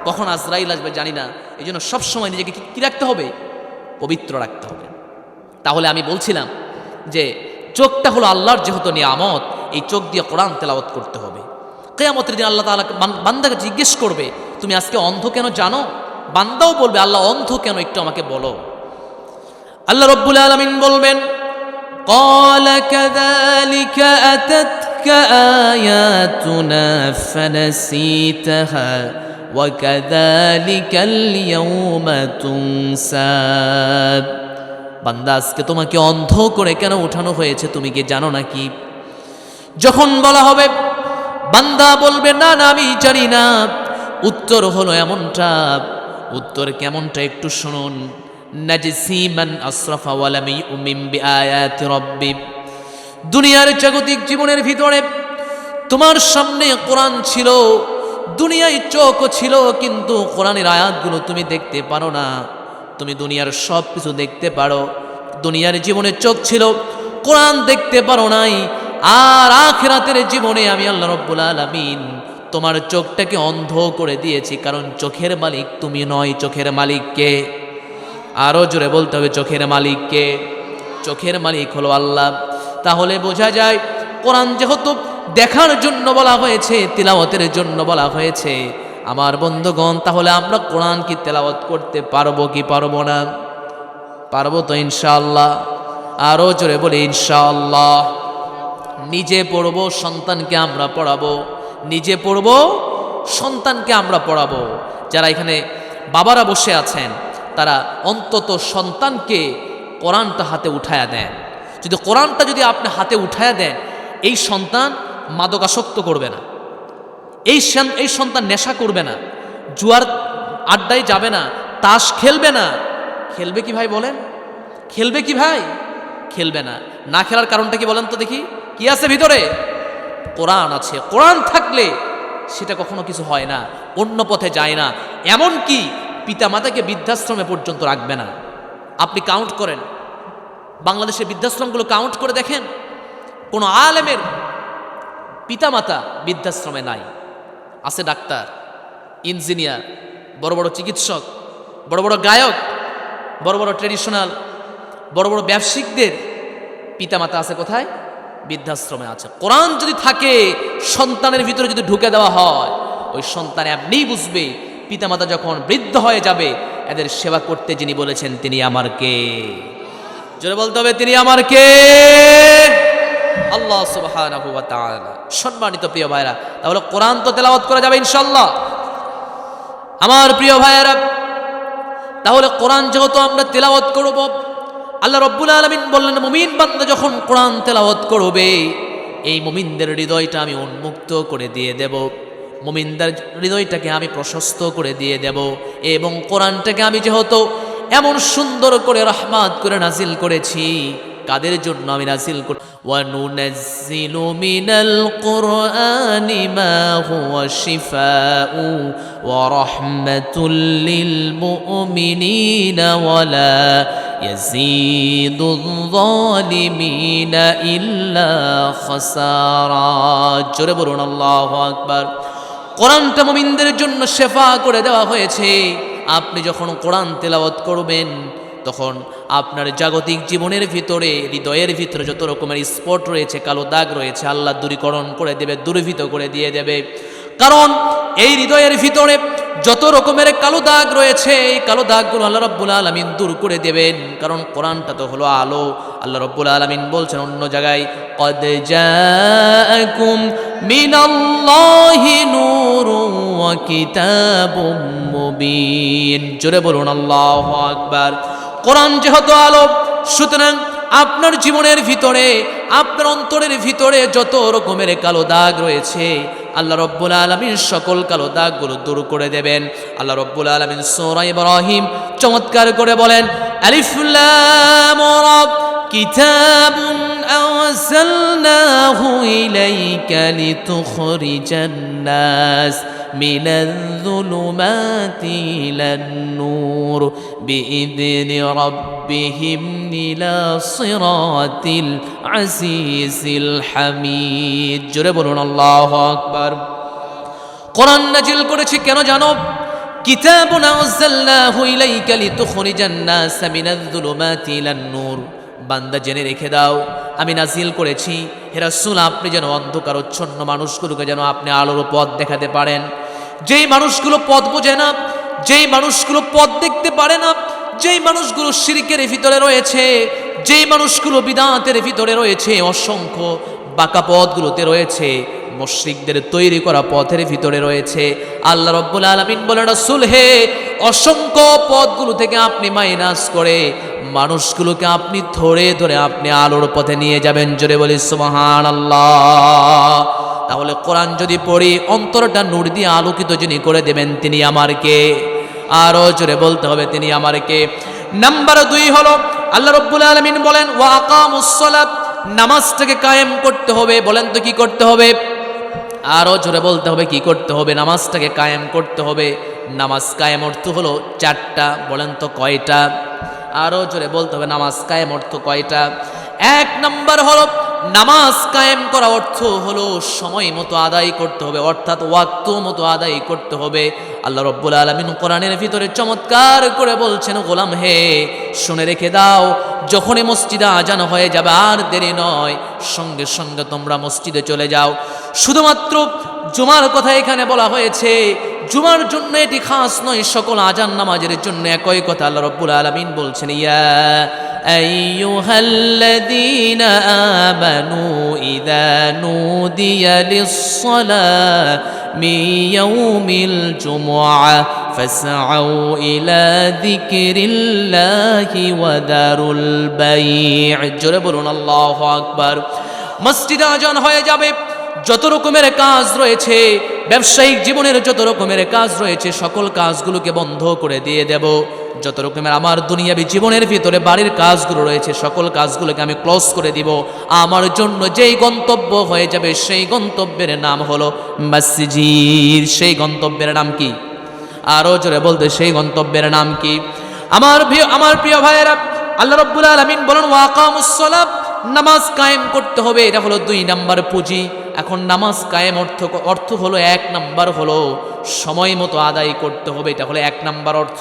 কখন আজরাইল আসবে জানি না, এই জন্য সবসময় নিজেকে কি রাখতে হবে? পবিত্র রাখতে হবে। তাহলে আমি বলছিলাম যে চোখটা হলো আল্লাহর যেহেতু নিয়ামত, এই চোখ দিয়ে কোরআন তেলাওয়াত করতে হবে। কিয়ামতের দিন আল্লাহ তাআলা বান্দাকে জিজ্ঞেস করবে, তুমি আজকে অন্ধ কেন জানো? বান্দাও বলবে, আল্লাহ অন্ধ কেন একটু আমাকে বলো। আল্লাহ রাব্বুল আলামিন বলবেন, ক্বালা কাযালিকা আতাতকা আয়াতুনা ফানাসিতাহা ওয়া কাযালিকাল ইয়াওমা তুনসা। বান্দা, আজকে তোমাকে অন্ধ করে কেন উঠানো হয়েছে তুমি কি জানো নাকি? যখন বলা হবে, বান্দা বলবে, না না আমি জানি না। উত্তর হলো এমনটা, উত্তর কেমনটা একটু শুনুন। নাজসি মান আসরাফা ওয়া লাম ইউমিন বিআয়াতি রাব্বি। দুনিয়ার জাগতিক জীবনের ভিতরে তোমার সামনে কোরআন ছিল, দুনিয়ায় চোখও ছিল, কিন্তু কোরআনের আয়াতগুলো তুমি দেখতে পারো না। তুমি দুনিয়ার সব কিছু দেখতে পারো, দুনিয়ার জীবনে চোখ ছিল, কোরআন দেখতে পারো নাই। আর আখিরাতের জীবনে আমি আল্লাহ রাব্বুল আলামিন তোমার চোখটাকে অন্ধ করে দিয়েছি, কারণ চোখের মালিক তুমি নয়। চোখের মালিক কে? আরো জোরে বলতে হবে, চোখের মালিক কে? চোখের মালিক হলো আল্লাহ। তাহলে বোঝা যায় কোরআন যেহেতু দেখার জন্য বলা হয়েছে, তিলাওয়াতের জন্য বলা হয়েছে, আমার বন্ধুগণ, তাহলে আমরা কোরআন কি তেলাওয়াত করতে পারবো কি পারবো না? পারবো তো ইনশাআল্লাহ। আরো জোরে বলি ইনশাআল্লাহ। নিজে পড়বো, সন্তানকে আমরা পড়াবো। নিজে পড়বো, সন্তানকে আমরা পড়াবো। যারা এখানে বাবারা বসে আছেন, তারা অন্তত সন্তানকে কোরআনটা হাতে উঠায়া দেন। যদি কোরআনটা যদি আপনি হাতে উঠায়া দেন, এই সন্তান মাদকাসক্ত করবে না, এই সন্তান নেশা করবে না, জুয়ার আড্ডায় যাবে না, তাস খেলবে না। খেলবে কি ভাই বলেন? খেলবে কি ভাই? খেলবে না। না খেলার কারণটা কি বলেন তো দেখি? কি আছে ভিতরে? কোরআন আছে। কোরআন থাকলে সেটা কখনো কিছু হয় না, অন্য পথে যায় না। এমন কি পিতামাতাকে বৃদ্ধাশ্রমে পর্যন্ত রাখবে না। আপনি কাউন্ট করেন, বাংলাদেশের বৃদ্ধাশ্রমগুলো কাউন্ট করে দেখেন, কোনো আলেমের পিতামাতা বৃদ্ধাশ্রমে নাই। আছে ডাক্তার, ইঞ্জিনিয়ার, বড় বড় চিকিৎসক, বড় বড় গায়ক, বড় বড় ট্রেডিশনাল, বড় বড় ব্যবসায়িকদের পিতামাতা আছে কোথায়? বৃদ্ধাশ্রমে আছে। কোরআন যদি থাকে, সন্তানের ভিতরে যদি ঢুকে দেওয়া হয়, ওই সন্তান এমনিই বুঝবে পিতামাতা যখন বৃদ্ধ হয়ে যাবে, এদের সেবা করতে যিনি বলেছেন তিনি আমার কে? জোরে বলতে হবে, তিনি আমার কে? আল্লাহ সুবহানাহু ওয়া তাআলা। সম্মানিত প্রিয় ভাইরা, তাহলে কোরআন তো তেলাওয়াত করা যাবে ইনশাআল্লাহ। আমার প্রিয় ভাইরা, তাহলে কোরআন যেহেতু আমরা তেলাওয়াত করব, আল্লাহ রাব্বুল আলামিন বললেন, মুমিন বান্দা যখন কোরআন তেলাওয়াত করবে, এই মুমিনদের হৃদয়টা আমি উন্মুক্ত করে দিয়ে দেব, মুমিনদের হৃদয়টাকে আমি প্রশস্ত করে দিয়ে দেব। এবং কোরআনটাকে আমি যেহেতু এমন সুন্দর করে রহমত করে নাজিল করেছি, কাদের জন্য আমি নাজিল করি? ওয়া নুনাজ্জিলু মিনাল কুরআনি মা হুয়া শিফাউ ওয়া রাহমাতুল লিল মুমিনিনা ওয়া লা ইয়াজিদুয যালিমিনা ইল্লা খাসারা। জোরে বলুন আল্লাহু আকবার। কোরআনটা মুমিনদের জন্য শেফা করে দেওয়া হয়েছে। আপনি যখন কোরআন তেলাওয়াত করবেন, তখন আপনার জাগতিক জীবনের ভিতরে, হৃদয়ের ভিতরে যত রকমের স্পট রয়েছে, কালো দাগ রয়েছে, আল্লাহ দূরীকরণ করে দেবে, দূরীভূত করে দিয়ে দেবে। কারণ এই হৃদয়ের ভিতরে যত রকমের কালো দাগ রয়েছে, এই কালো দাগগুলো আল্লাহ রাব্বুল আলামিন দূর করে দেবেন। কারণ কোরআনটা তো হলো আলো। আল্লাহ রাব্বুল আলামিন বলছেন অন্য জায়গায়, ক্বাদ জাআকুম মিনাল্লাহি নূরুন ওয়া কিতাবুম মুবিন। জোরে বলুন আল্লাহু আকবার। কোরআন যেহেতু আলো, সুতরাং আপনার জীবনের ভিতরে, আপনার অন্তরের ভিতরে যত রকমের কালো দাগ রয়েছে, আল্লাহ রাব্বুল আলামিন সকল কালো দাগগুলো দূর করে দেবেন। আল্লাহ রাব্বুল আলামিন সূরা ইব্রাহিম চমৎকার করে বলেন, আলিফ লাম রা কিতাবুন আনজালনাহু ইলাইকা লিতুখরিজান নাস মিনাল যুলুমাতি ইলান নূর বিইذনি রাব্বিহিম ইলা সিরাতিল আজিজিল হামিদ। জোরে বলুন আল্লাহু আকবার। কোরআন নাজিল করেছি কেন জানো? কিতাবুন আনজালনাহু ইলাইকা লিতুখরিজান নাস মিনাল যুলুমাতি ইলান নূর। বান্দা জেনে রেখে দাও, আমি নাজিল করেছি হে রাসূল, আপনি যেন অন্ধকারচ্ছন্ন মানুষগুলোকে যেন আপনি আলোর পথ দেখাতে পারেন। যেই মানুষগুলো পথ বোঝে না, যেই মানুষগুলো পথ দেখতে পারে না, যেই মানুষগুলো শিরকের ভিতরে রয়েছে, যেই মানুষগুলো বিদআতের ভিতরে রয়েছে, অসংখ্য বাঁকা পথগুলোতে রয়েছে, মুশরিকদের তৈরি করা পথের ভিতরে রয়েছে, আল্লাহ রাব্বুল আলামিন বলে রাসূল হে, অসংখ্য পথগুলো থেকে আপনি মাইনাস করে মানুষগুলোকে আপনি ধরে ধরে আপনি আলোর পথে নিয়ে যাবেন। জোরে বলি সুবহানাল্লাহ। তাহলে কোরআন যদি পড়ি, অন্তরটা নূর দিয়ে আলোকিত যিনি করে দেবেন তিনি আমার কে? আরো জোরে বলতে হবে, তিনি আমার কে? নাম্বার 2 হলো আল্লাহ রাব্বুল আলামিন বলেন ওয়া আকামুস সালাত, নামাজটাকে কায়েম করতে হবে। বলেন তো কি করতে হবে? আরো জোরে বলতে হবে, কি করতে হবে? নামাজটাকে কায়েম করতে হবে। নামাজ কায়েম অর্থ হলো 4টা। বলেন তো কয়টা? আরো জোরে বলতে হবে, নামাজ কায়েম অর্থ কয়টা? 1 নাম্বার হলো নামাজ কায়েম করা অর্থ হলো সময় মতো আদায় করতে হবে, অর্থাৎ ওয়াক্ত মতো আদায় করতে হবে। আল্লাহ রাব্বুল আলামিন কোরআনের ভিতরে চমৎকার করে বলছেন, গোলাম হে শুনে রেখে দাও, যখনই মসজিদে আজান হয়ে যাবে আর দেরি নয়, সঙ্গে সঙ্গে তোমরা মসজিদে চলে যাও। শুধুমাত্র জুমার কথা এখানে বলা হয়েছে, জুমার জন্য এটি খাস নয়, সকল আজান নামাজের জন্য একই কথা আল্লাহ রাব্বুল আলামিন বলছেন, ইয়া আইয়ুহাল্লাযীনা আমানু ইযা নুদিয়া লিস-সালাতি মিন ইয়াউমিল জুমআহ ফাসআউ ইলা যিকরিল্লাহি ওয়া দারুল বাই'। জোরে বলুন আল্লাহু আকবার। মসজিদে আজান হয়ে যাবে, যত রকমের কাজ রয়েছে, ব্যবসায়িক জীবনের যত রকমের কাজ রয়েছে, সকল কাজগুলোকে বন্ধ করে দিয়ে দেব। যত রকমের আমার দুনিয়াবী জীবনের ভিতরে বাড়ির কাজগুলো রয়েছে, সকল কাজগুলোকে আমি ক্লোজ করে দিব। আমার জন্য যেই গন্তব্য হয়ে যাবে, সেই গন্তব্যের নাম হলো মসজিদ। সেই গন্তব্যের নাম কি? আরো জোরে বলতে, সেই গন্তব্যের নাম কি? আমার প্রিয় ভাইয়েরা, আল্লাহ রাব্বুল আলামিন বলেন ওয়া আকামুস সালাত, নামাজ কায়েম করতে হবে। এটা হলো 2 নাম্বার পুঁজি। এখন নামাজ কায়েম অর্থ হলো 1 নাম্বার হলো সময় মতো আদায় করতে হবে। এটা হলো 1 নাম্বার অর্থ।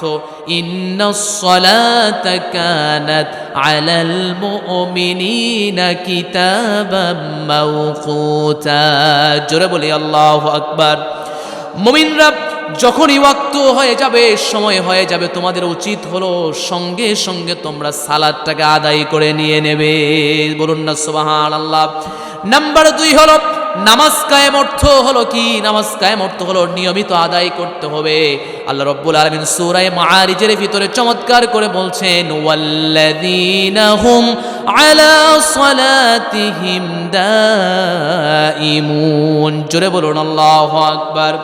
ইন্নাস সালাতা কানাত আলাল মুমিনিনা কিতাবাম মাওকুতা। জোরে বলি আল্লাহু আকবার। মুমিনরা যখনই ওয়াক্ত হয়ে যাবে, সময় হয়ে যাবে, তোমাদের উচিত হলো সঙ্গে সঙ্গে তোমরা সালাতটাকে আদায় করে নিয়ে নেবে। বলুন না সুবহানাল্লাহ। নাম্বার 2 হলো নামাজ কায়েম অর্থ হলো কি? নামাজ কায়েম অর্থ হলো নিয়মিত আদায় করতে হবে। আল্লাহ রাব্বুল আলামিন সূরা মাআরিজের ভিতরে চমৎকার করে বলছেন ওয়াল্লাযীনা হুম আলা সালাতিহিম দাঈমুন। জোরে বলুন আল্লাহু আকবার।